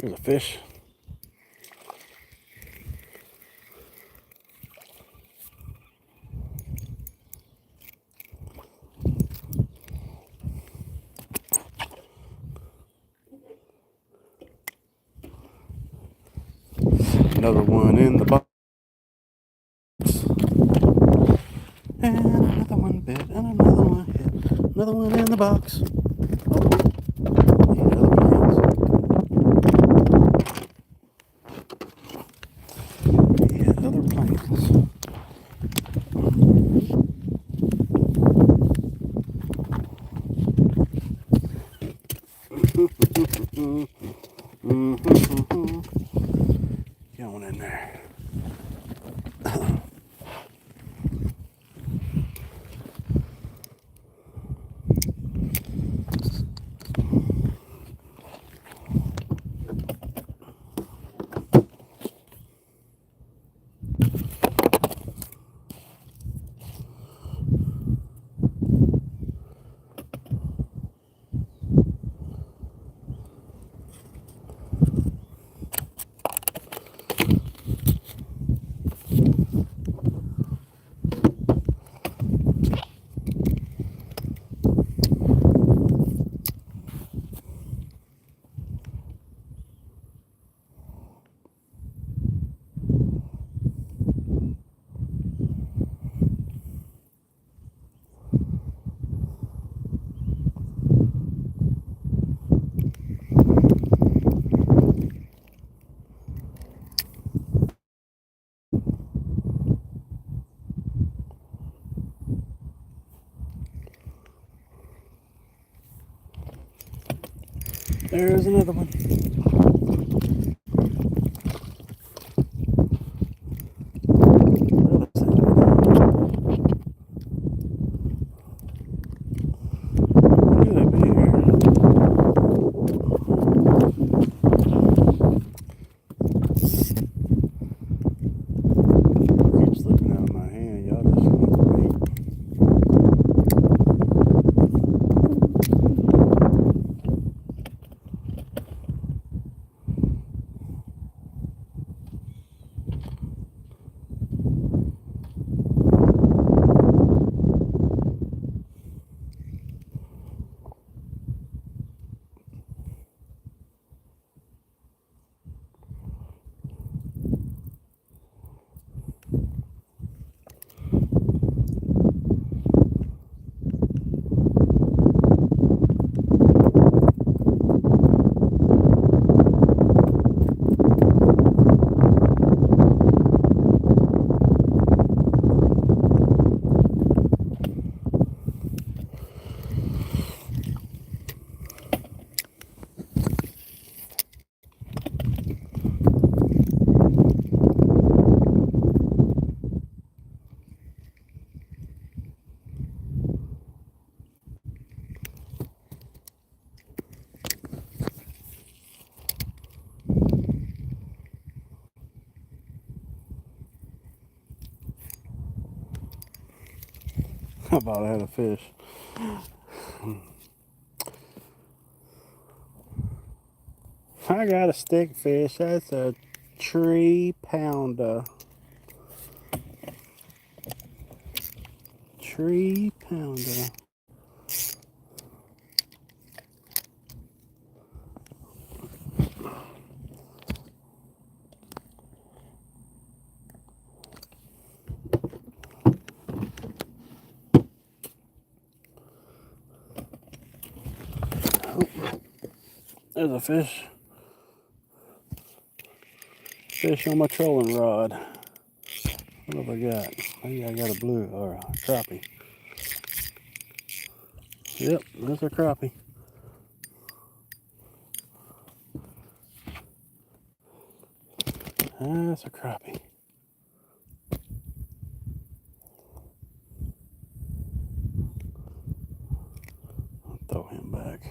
[SPEAKER 1] There's a fish. Another one in the box. And another one bit, and another one hit. Another one in the box. Oh, need other plants. Yeah, other plants. Going in there. There's another one. Get up here. Keep slipping out of my hand. Y'all just wait. How about I had a fish? I got a stick fish. That's a 3-pounder. 3-pounder. There's a fish. Fish on my trolling rod. What have I got? Maybe I got a blue or a crappie. Yep, that's a crappie. That's a crappie. I'll throw him back.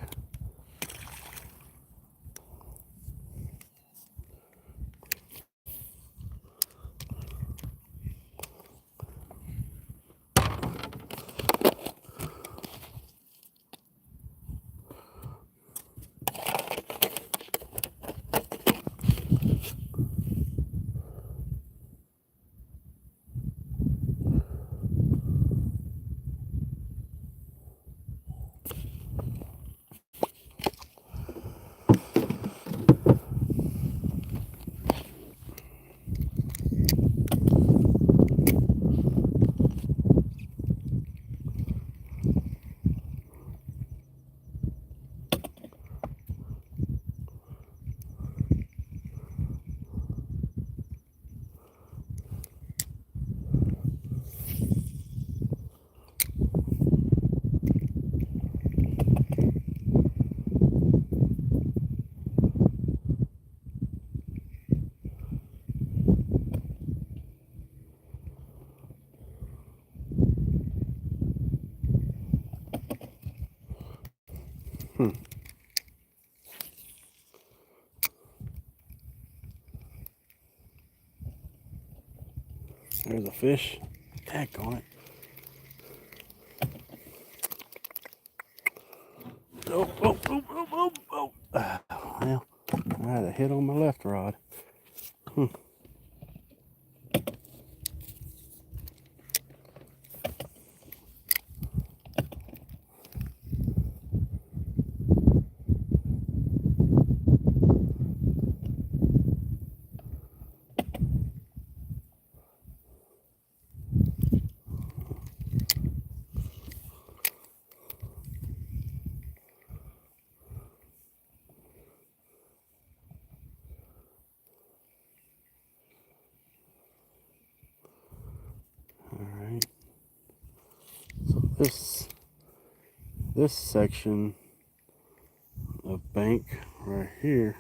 [SPEAKER 1] There's a fish. Heck on it. Oh, oh, oh, oh, oh, oh. Well, I had a hit on my left rod. Alright. So this section of bank right here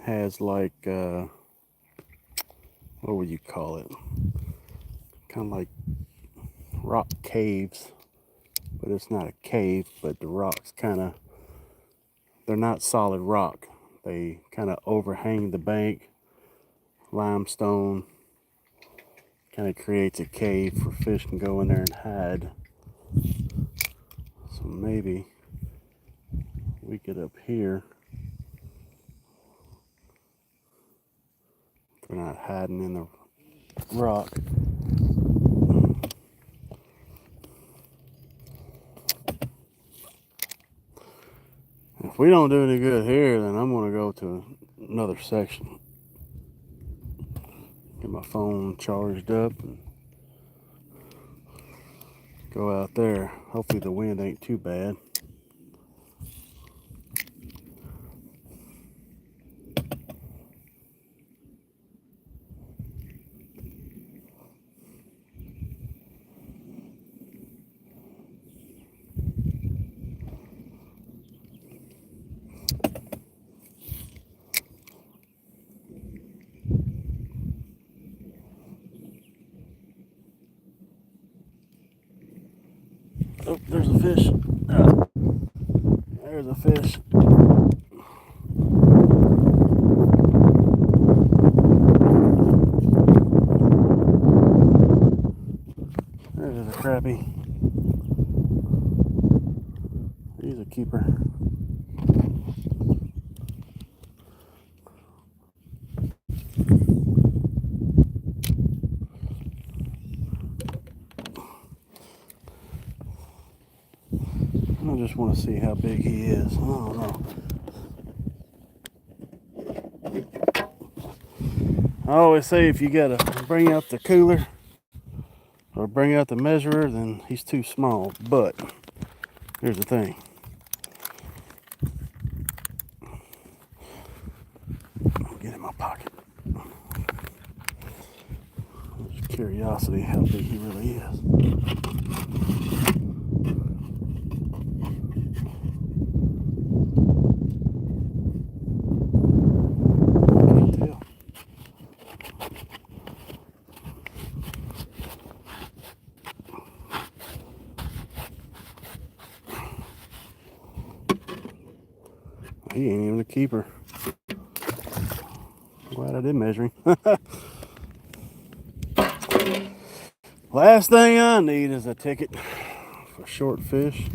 [SPEAKER 1] has like what would you call it? Kind of like rock caves, but it's not a cave, but the rocks they're not solid rock. They kind of overhang the bank. Limestone kind of creates a cave where fish can go in there and hide. So maybe we get up here. They're not hiding in the rock. If we don't do any good here, then I'm going to go to another section. Get my phone charged up and go out there. Hopefully the wind ain't too bad. Oh, there's a fish. There's a fish. There's a crappie. He's a keeper. I just want to see how big he is. I don't know. I always say if you gotta bring out the cooler or bring out the measurer, then he's too small. But here's the thing. I'll get in my pocket. Just curiosity how big he really is. Can't tell. He ain't even a keeper. Glad I did measure him. Last thing I need is a ticket for short fish.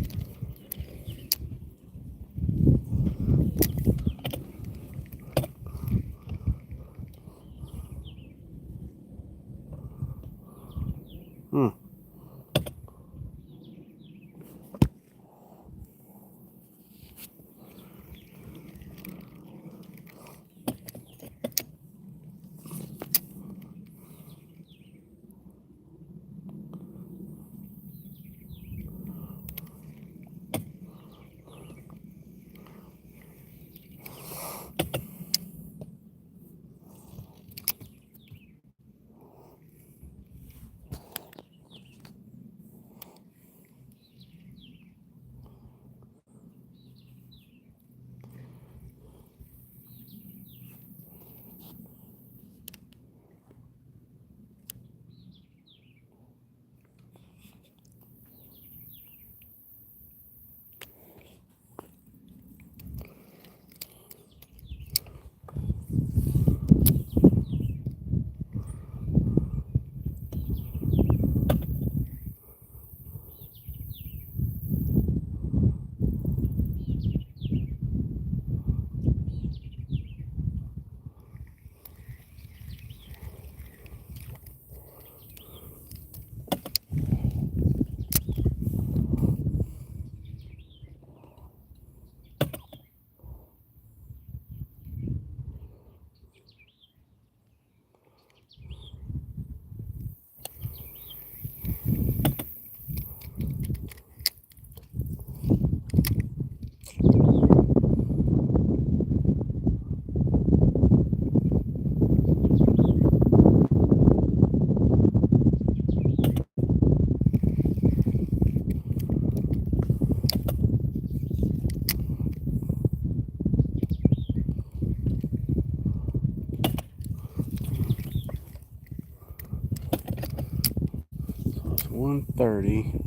[SPEAKER 1] It's 1:30.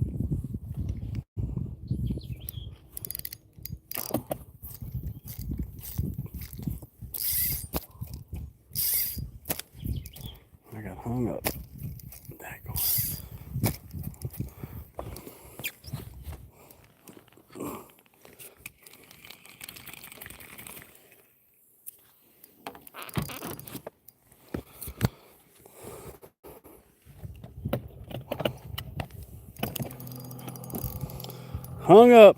[SPEAKER 1] I got hung up. Daggone. Hung up.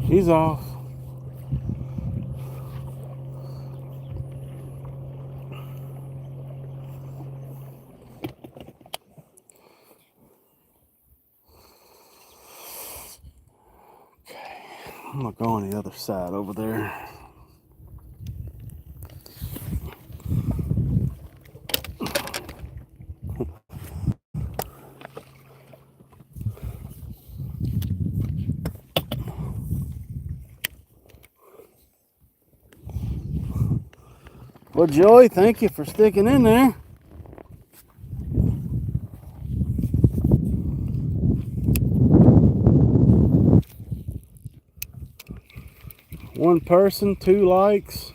[SPEAKER 1] He's off. Okay, I'm gonna go on the other side over there. Well, Joey, thank you for sticking in there. One person, 2 likes.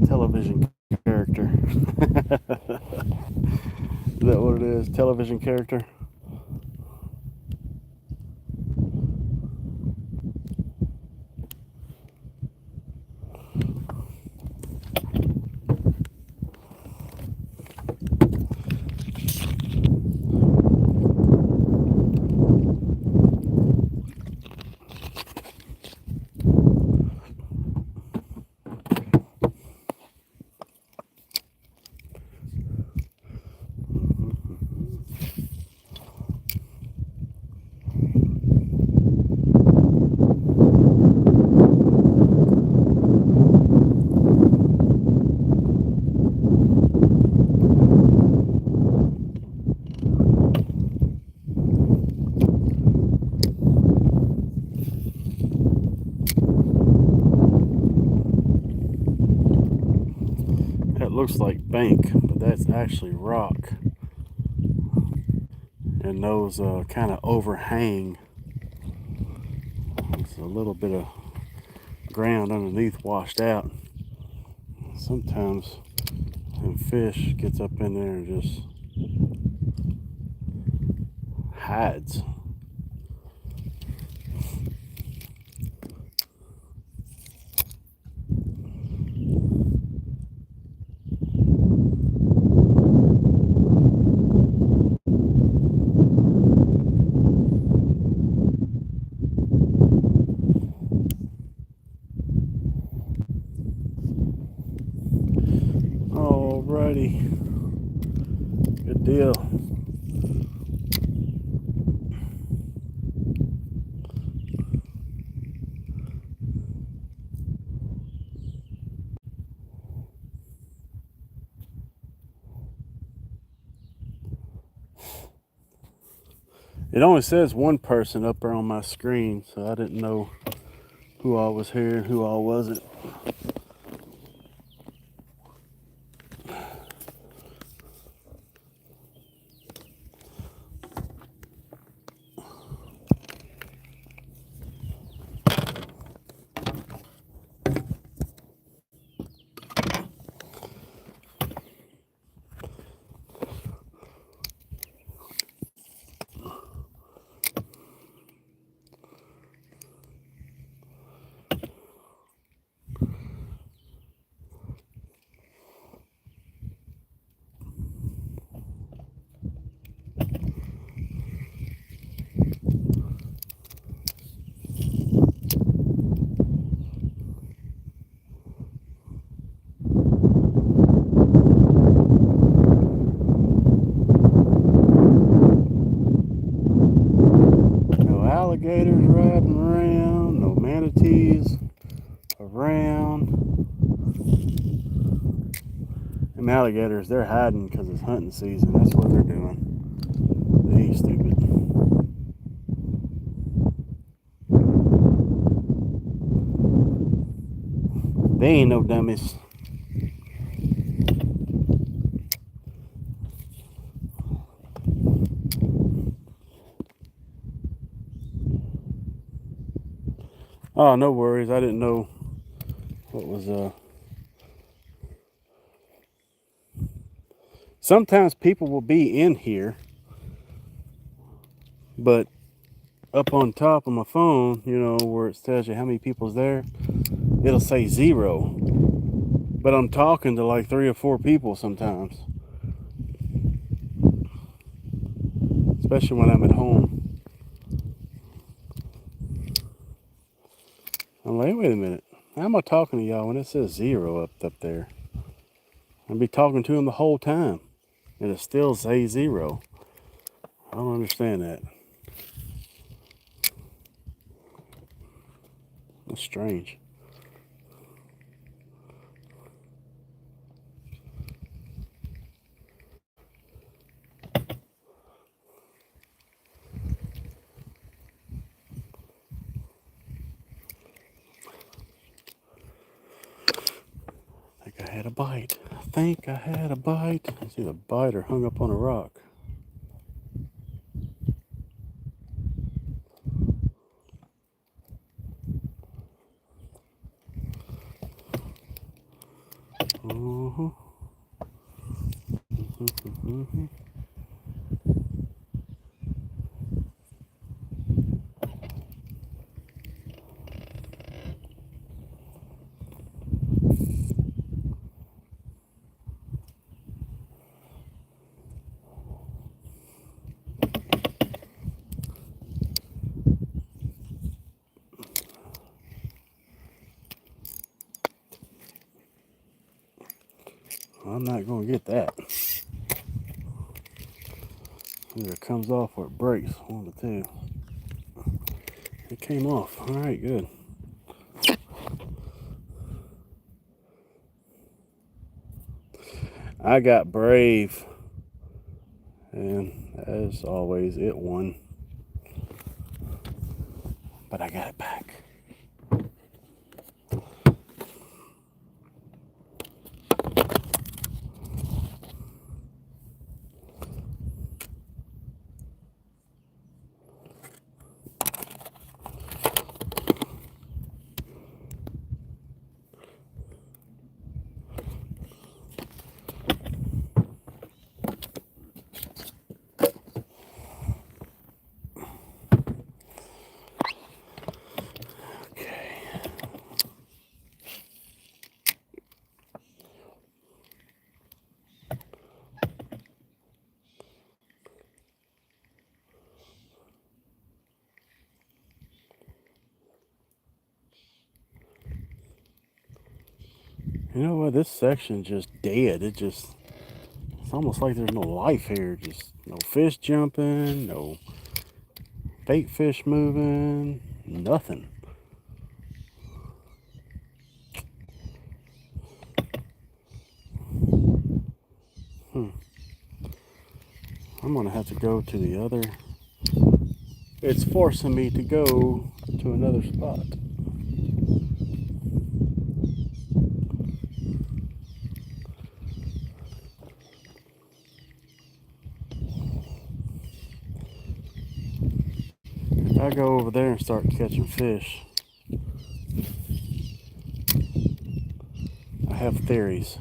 [SPEAKER 1] Television character. Is that what it is? Television character? That looks like bank, but that's actually rock. And those kind of overhang. There's a little bit of ground underneath washed out. Sometimes when fish gets up in there and just hides. Alrighty, good deal. It only says one person up there on my screen, so I didn't know who all was here and who all wasn't. down. Them alligators, they're hiding because it's hunting season. That's what they're doing. They ain't stupid. They ain't no dummies. Oh, no worries. I didn't know what was Sometimes people will be in here, but up on top of my phone, you know, where it tells you how many people's there, it'll say 0. But I'm talking to like 3 or 4 people sometimes. Especially when I'm at home. I'm like, wait a minute. How am I talking to y'all when it says 0 up there? I'll be talking to them the whole time. And it still says 0. I don't understand that. That's strange. I think I had a bite. I think I had a bite. It's either a bite or hung up on a rock. Uh-huh. I'm not going to get that. Either it comes off or it breaks. One of the two. It came off. All right, good. I got brave. And as always, it won. But I got it back. You know what? This section's just dead. It's almost like there's no life here. Just no fish jumping, no bait fish moving, nothing. I'm gonna have to go to the other. It's forcing me to go to another spot. If I go over there and start catching fish, I have theories.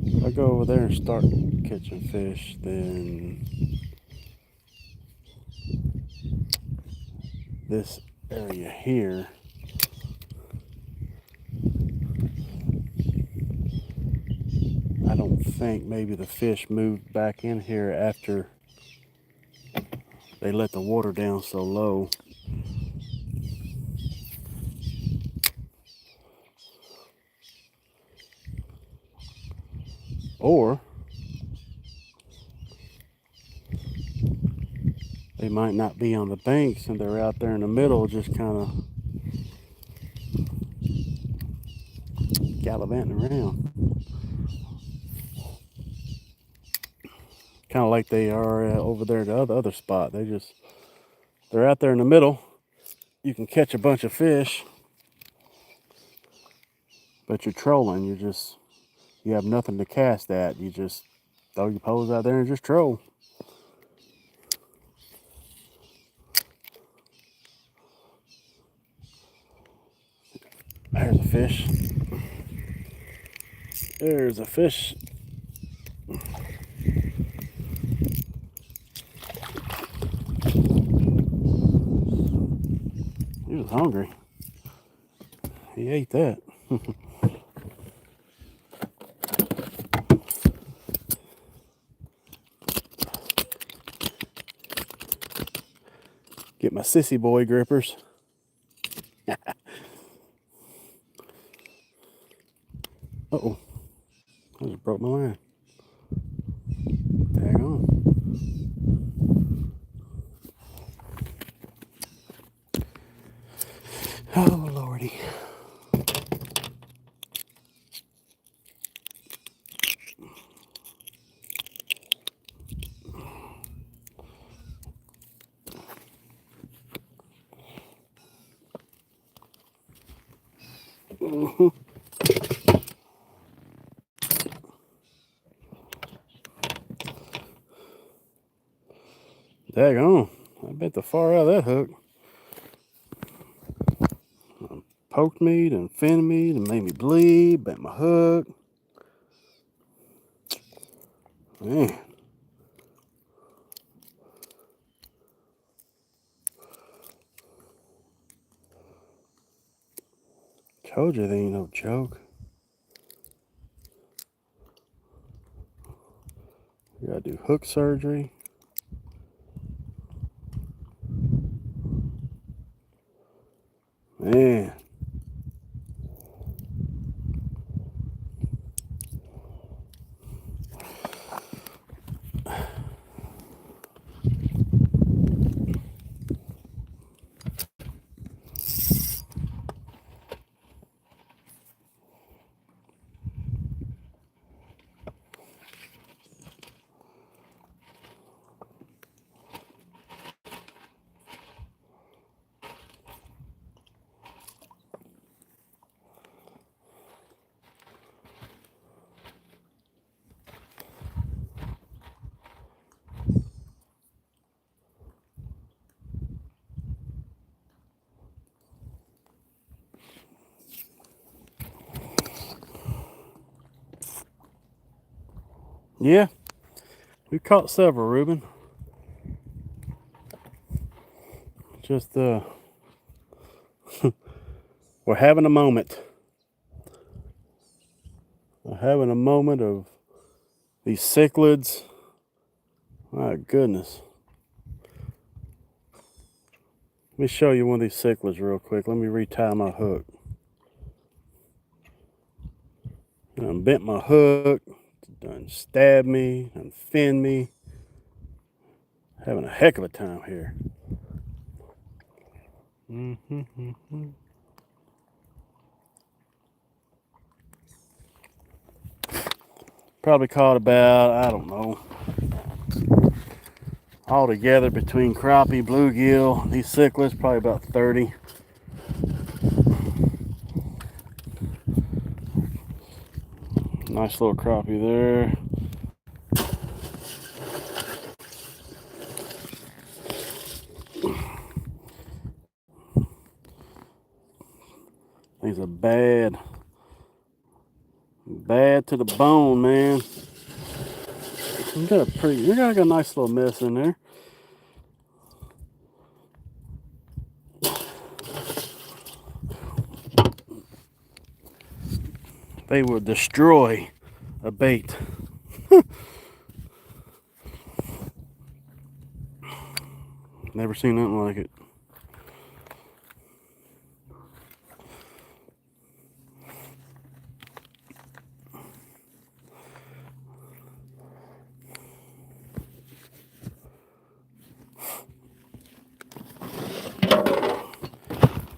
[SPEAKER 1] If I go over there and start catching fish, then this area here, I don't think maybe the fish moved back in here after they let the water down so low. Or They might not be on the banks and they're out there in the middle just kind of gallivanting around. Kind of like they are over there at the other spot. They're out there in the middle. You can catch a bunch of fish, but you're trolling. You have nothing to cast at. You just throw your poles out there and just troll. There's a fish. There's a fish. He was hungry. He ate that. Get my sissy boy grippers. Uh-oh. I just broke my line. Daggone. Oh, Lordy. Daggone. I bet the far out of that hook poked me and finned me and made me bleed, bent my hook. Man. Told you they ain't no joke. We gotta do hook surgery. Man. Yeah, we caught several, Reuben. Just we're having a moment. We're having a moment of these cichlids. My goodness. Let me show you one of these cichlids real quick. Let me retie my hook. Done bent my hook, done stabbed me, done finned me. Having a heck of a time here. Probably caught about, I don't know, all together between crappie, bluegill, these cichlids, probably about 30. Nice little crappie there. These are bad to the bone, man. You got a nice little mess in there. They will destroy a bait. Never seen nothing like it.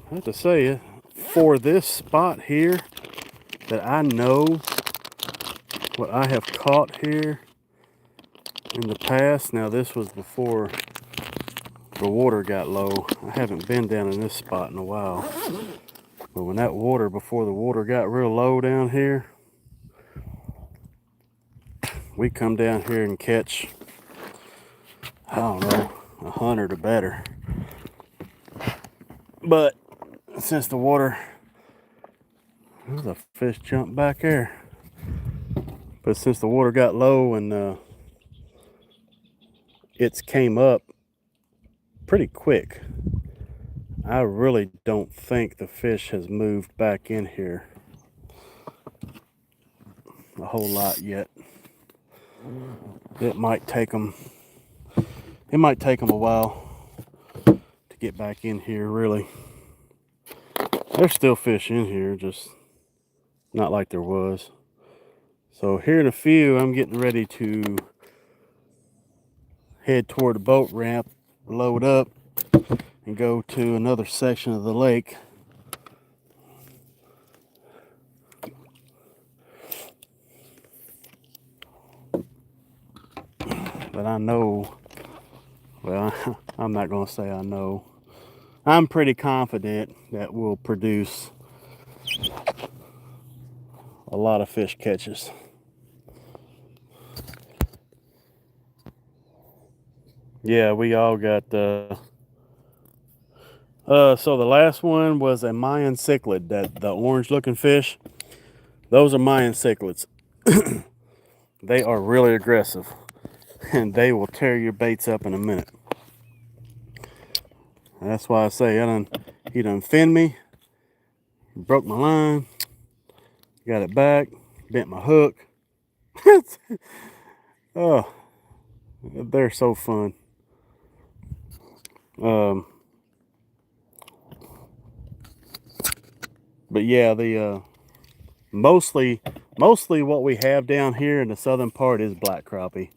[SPEAKER 1] I have to say, for this spot here, that I know what I have caught here in the past. Now this was before the water got low. I haven't been down in this spot in a while. But when that water, before the water got real low down here, we come down here and catch, I don't know, 100 or better. But since the water, there's a fish jump back there. But since the water got low and it's came up pretty quick, I really don't think the fish has moved back in here a whole lot yet. It might take them a while to get back in here, really. There's still fish in here, just not like there was. So here in a few, I'm getting ready to head toward the boat ramp, load up, and go to another section of the lake. But I know, well, I'm not going to say I know. I'm pretty confident that we'll produce a lot of fish catches. Yeah, we all got so the last one was a Mayan cichlid, that the orange looking fish. Those are Mayan cichlids. They are really aggressive and they will tear your baits up in a minute. And that's why I say he done finned me, broke my line, got it back, bent my hook. Oh, they're so fun. But yeah, the mostly what we have down here in the southern part is black crappie.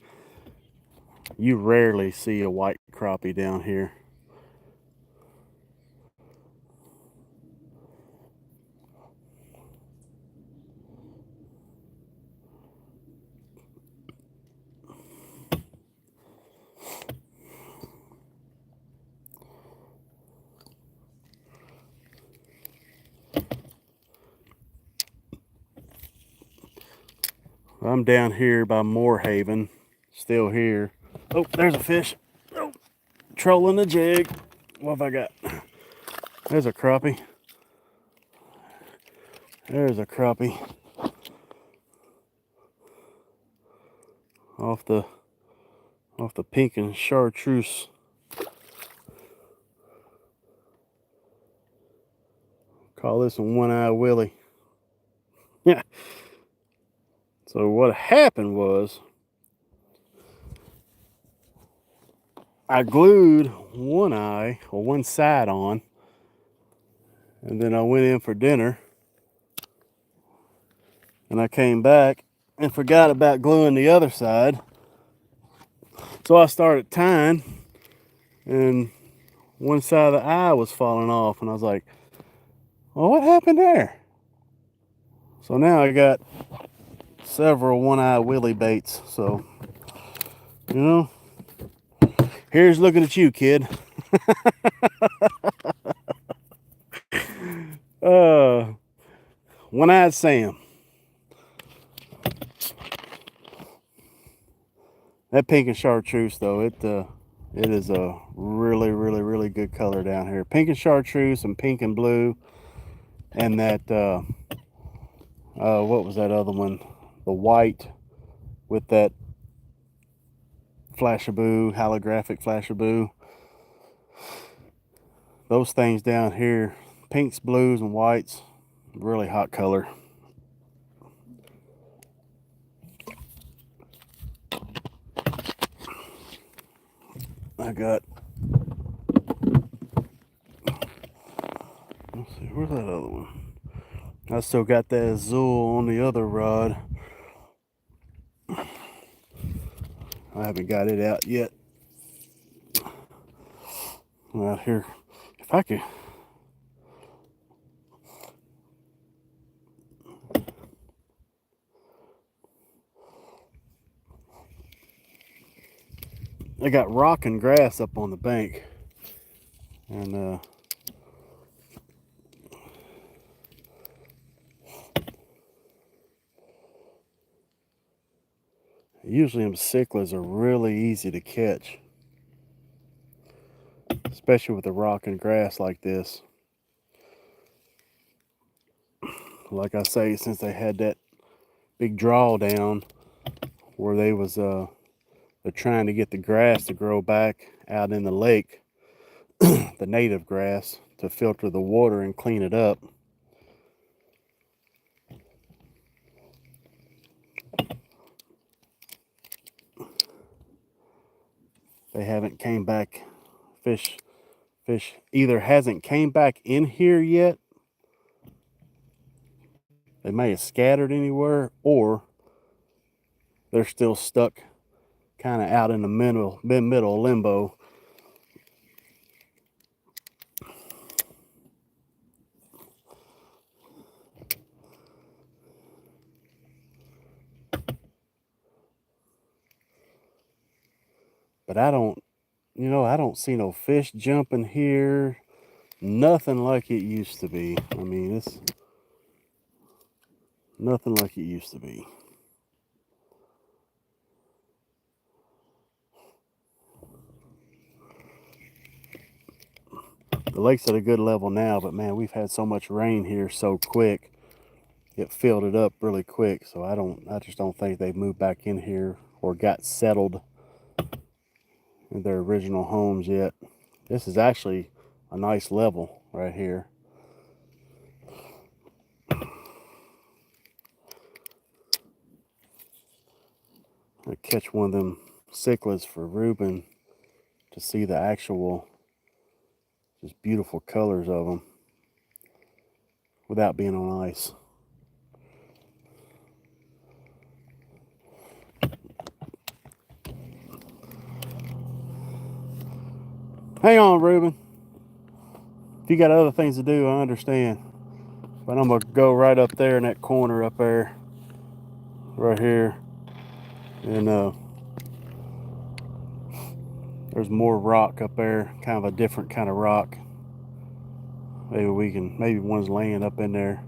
[SPEAKER 1] You rarely see a white crappie down here. I'm down here by Moorhaven, still here. Oh, there's a fish. Oh, trolling the jig. What have I got? There's a crappie. There's a crappie. Off the pink and chartreuse. Call this one One-Eye Willie. Yeah. So what happened was, I glued one eye or one side on, and then I went in for dinner, and I came back and forgot about gluing the other side. So I started tying, and one side of the eye was falling off, and I was like, well, what happened there? So now I got several One-Eye Willie baits. So, you know, here's looking at you, kid. One-Eyed Sam. That pink and chartreuse, though, it is a really good color down here. Pink and chartreuse and pink and blue, and that what was that other one? The white with that flashaboo, holographic flashaboo. Those things down here, pinks, blues, and whites, really hot color. I got, let's see, where's that other one? I still got that Azul on the other rod. I haven't got it out yet. Out here, if I could, they got rock and grass up on the bank, and usually them cichlids are really easy to catch, especially with the rock and grass like this. Like I say, since they had that big drawdown where they're trying to get the grass to grow back out in the lake, the native grass, to filter the water and clean it up. They haven't came back. Fish either hasn't came back in here yet. They may have scattered anywhere, or they're still stuck kind of out in the middle limbo. But I don't see no fish jumping here. Nothing like it used to be. I mean, it's nothing like it used to be. The lake's at a good level now, but man, we've had so much rain here so quick. It filled it up really quick, so I just don't think they've moved back in here or got settled in their original homes yet. This is actually a nice level right here. I catch one of them cichlids for Reuben to see the actual just beautiful colors of them without being on ice. Hang on, Reuben. If you got other things to do, I understand. But I'm gonna go right up there in that corner up there, right here, and there's more rock up there, kind of a different kind of rock. Maybe one's laying up in there.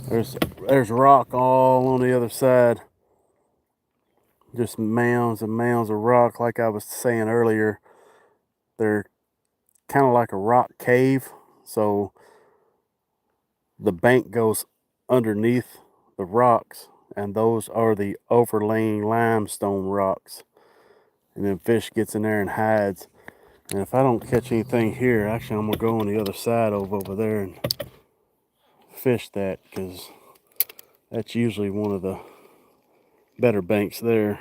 [SPEAKER 1] There's rock all on the other side. Just mounds and mounds of rock. Like I was saying earlier, they're kind of like a rock cave. So the bank goes underneath the rocks, and those are the overlaying limestone rocks. And then fish gets in there and hides. And if I don't catch anything here, actually I'm gonna go on the other side over there and fish that, because that's usually one of the better banks there.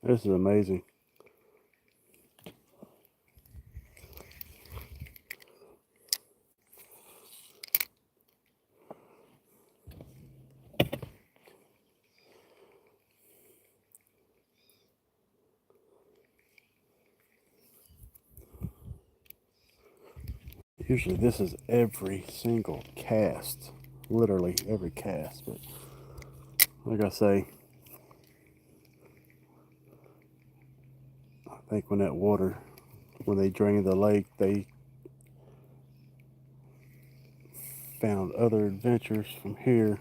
[SPEAKER 1] This is amazing. Usually this is every single cast, literally every cast, but like I say, I think when they drained the lake, they found other adventures from here.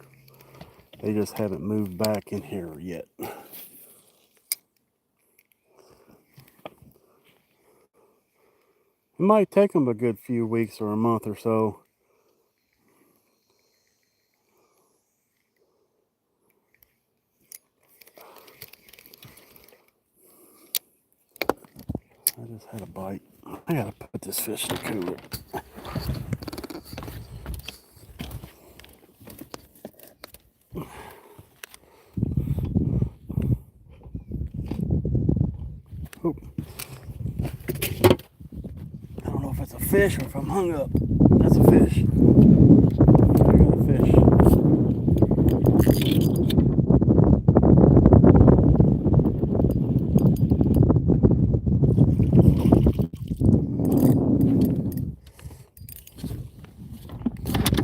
[SPEAKER 1] They just haven't moved back in here yet. It might take them a good few weeks or a month or so just had a bite. I gotta put this fish in the cooler. Oop. I don't know if it's a fish or if I'm hung up. That's a fish. I got a fish.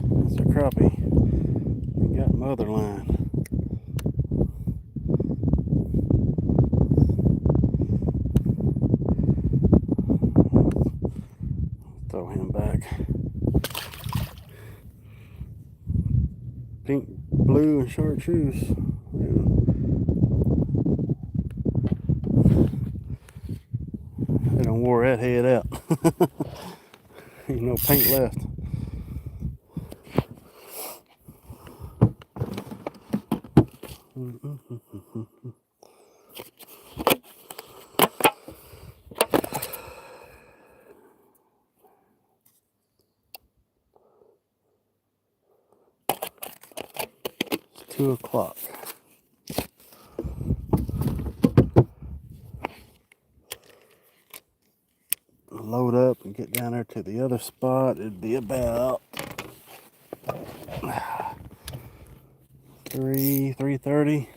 [SPEAKER 1] That's a crappie. We got my other line. Throw him back. Pink, blue, and chartreuse. Yeah. They done wore that head out. Ain't no paint left. It's 2 o'clock. Load up and get down there to the other spot. It'd be about 3:30.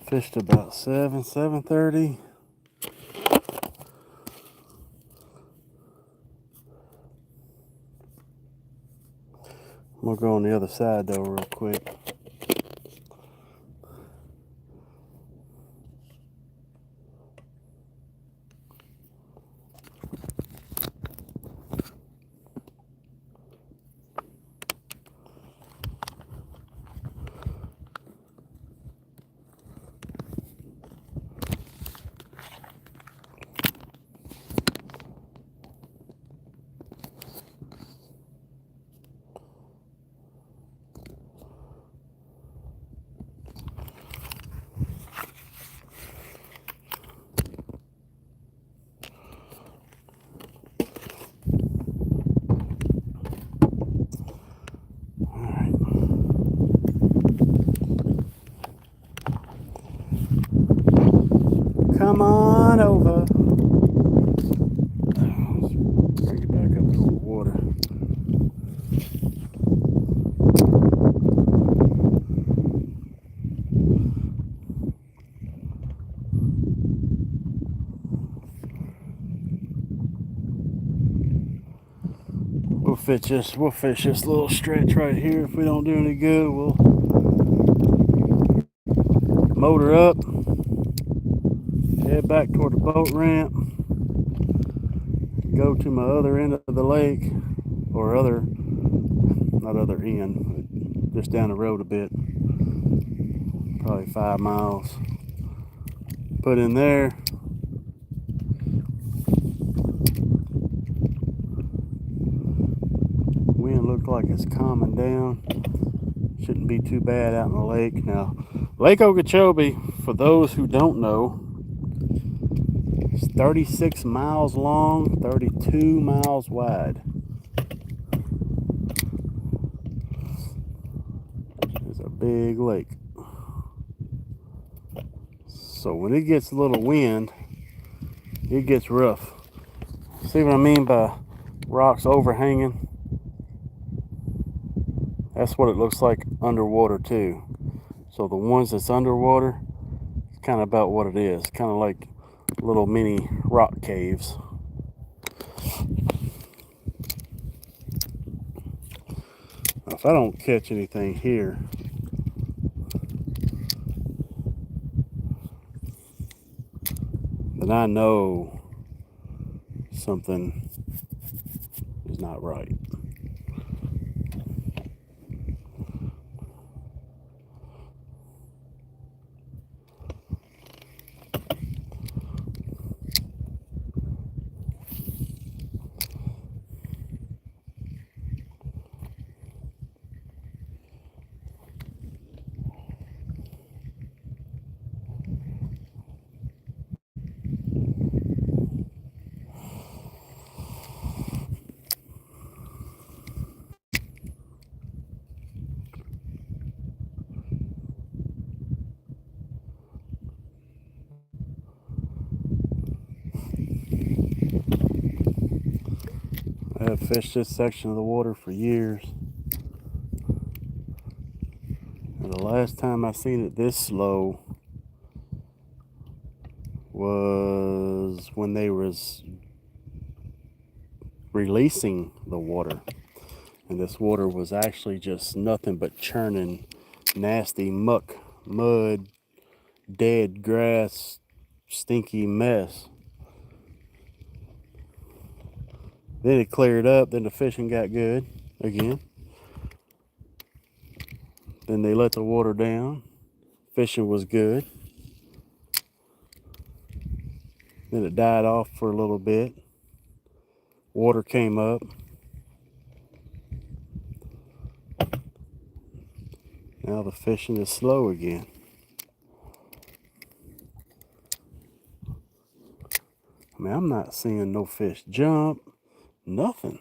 [SPEAKER 1] Fished about 7:30. We'll go on the other side though real quick. Come on over. Bring it back up to the water. We'll fish this little stretch right here. If we don't do any good, we'll motor up, head back toward the boat ramp, go to my other end of the lake, or not other end, just down the road a bit, probably 5 miles. Put in there. Wind looks like it's calming down. Shouldn't be too bad out in the lake. Now, Lake Okeechobee, for those who don't know, is 36 miles long, 32 miles wide. It's a big lake. So when it gets a little wind, it gets rough. See what I mean by rocks overhanging? That's what it looks like underwater too. So the ones that's underwater, it's kind of about what it is. Kind of like little mini rock caves. Now, if I don't catch anything here, then I know something is not right. haven't fished this section of the water for years. And the last time I seen it this slow was when they was releasing the water. And this water was actually just nothing but churning nasty muck, mud, dead grass, stinky mess. Then it cleared up, then the fishing got good again. Then they let the water down. Fishing was good. Then it died off for a little bit. Water came up. Now the fishing is slow again. I mean, I'm not seeing no fish jump, nothing.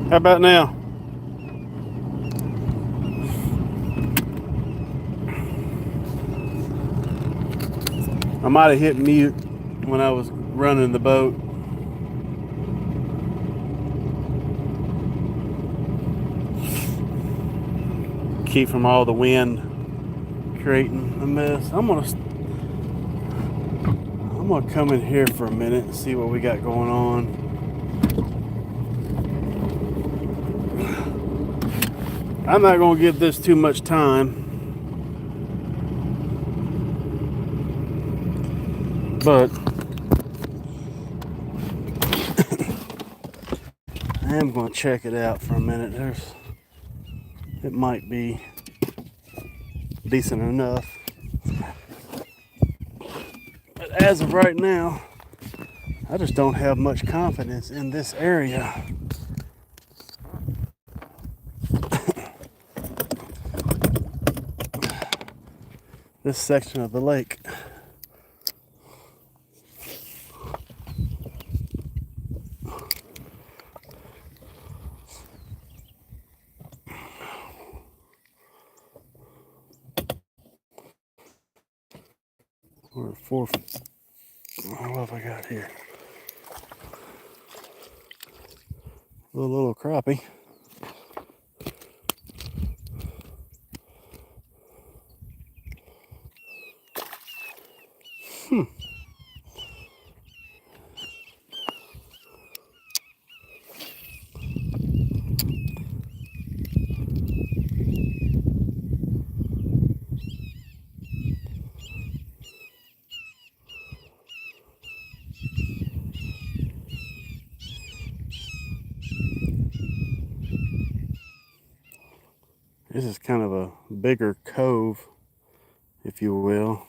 [SPEAKER 1] How about now? I might have hit mute when I was running the boat. Keep from all the wind creating a mess. I'm gonna come in here for a minute and see what we got going on. I'm not gonna give this too much time, but I am gonna check it out for a minute. It might be decent enough. But as of right now, I just don't have much confidence in this area. This section of the lake. We're at 4. What have I got here? A little crappie. This is kind of a bigger cove, if you will,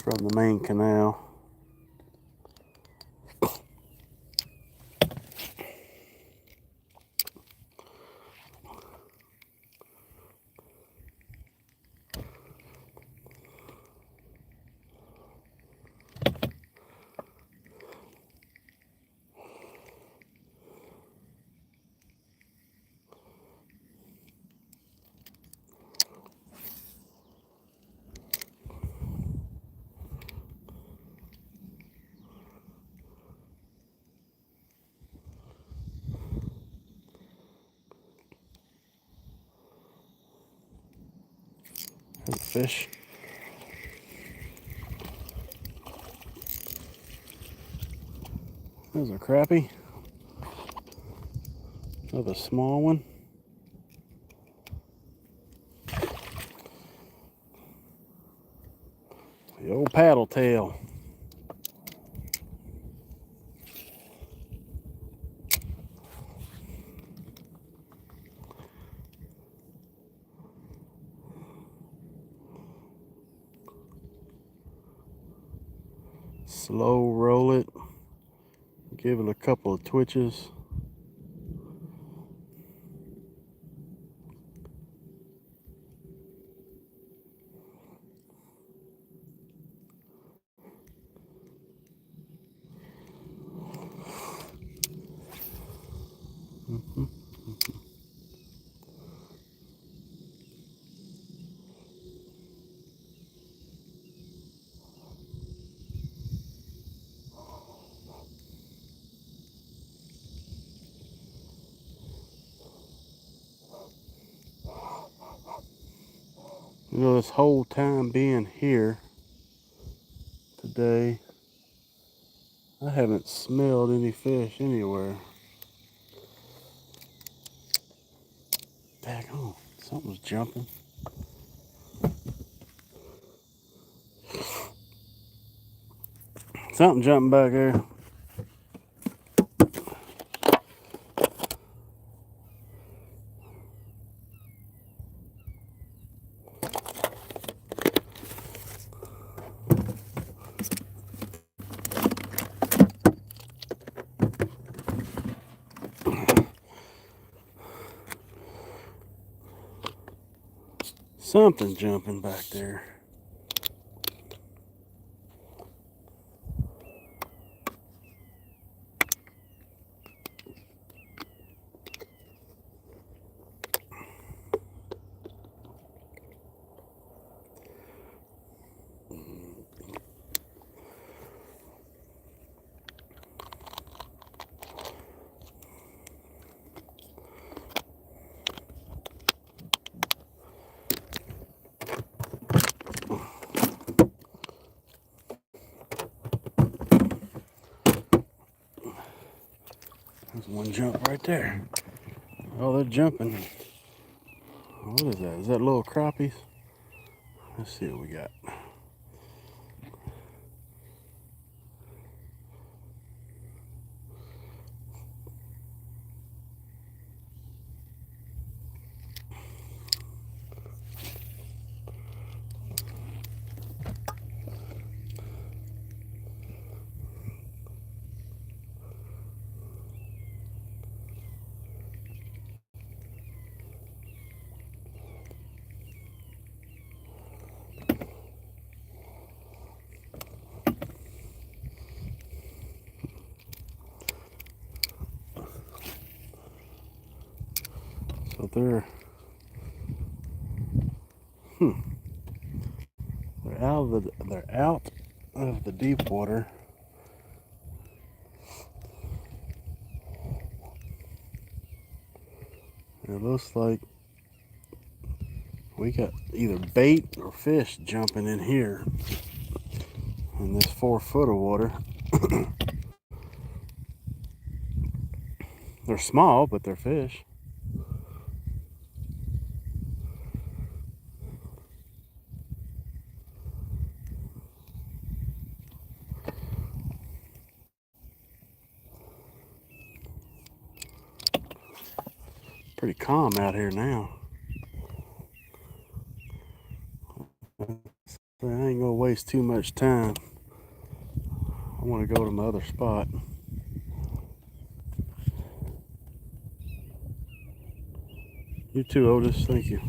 [SPEAKER 1] from the main canal. There's a fish. There's a crappie. Another small one. The old paddle tail. Slow roll it. Give it a couple of twitches. You know, this whole time being here today, I haven't smelled any fish anywhere. Daggone, something's jumping. Something jumping back there. Something jumping back there. jump right there. Oh, they're jumping. What is that? Is that little crappies? Let's see what we got. So they're they're out of the deep water. It looks like we got either bait or fish jumping in here in this 4 foot of water. They're small, but they're fish. Pretty calm out here now. I ain't gonna waste too much time. I want to go to my other spot. You too, Otis. Thank you.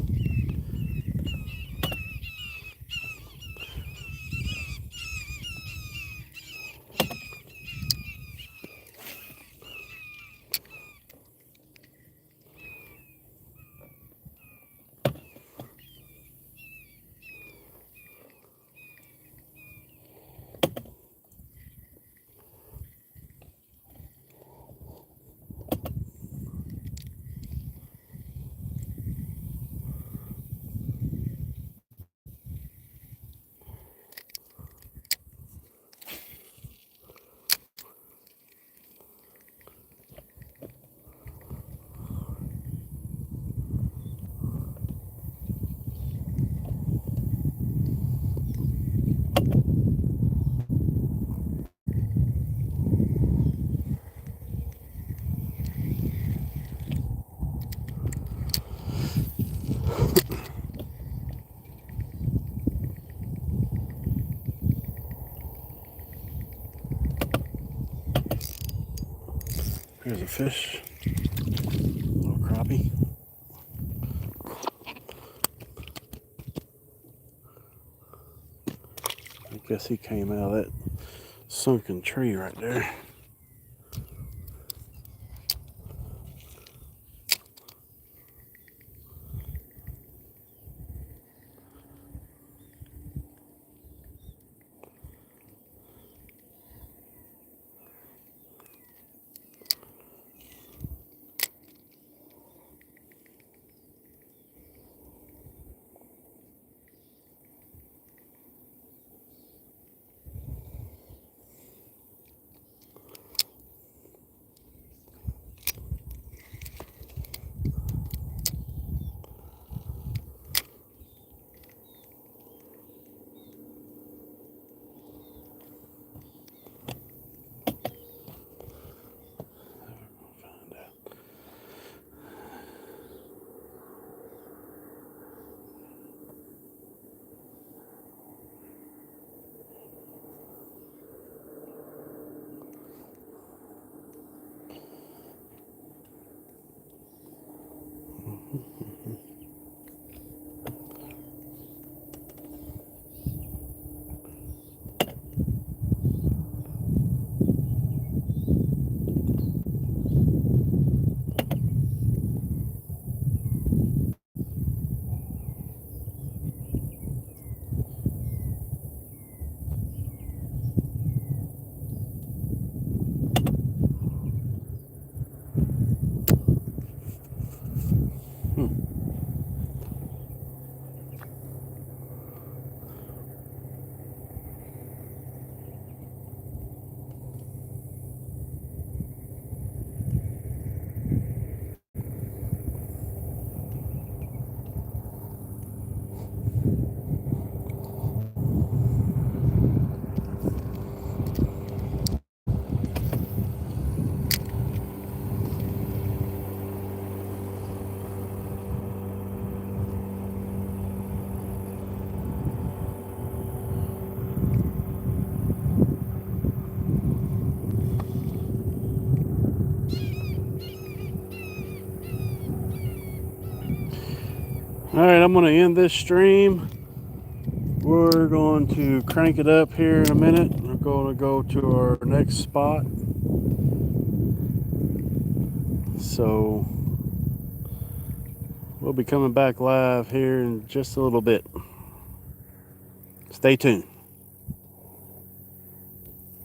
[SPEAKER 1] Here's a fish, little crappie. I guess he came out of that sunken tree right there. All right, I'm going to end this stream. We're going to crank it up here in a minute. We're going to go to our next spot. So we'll be coming back live here in just a little bit. Stay tuned.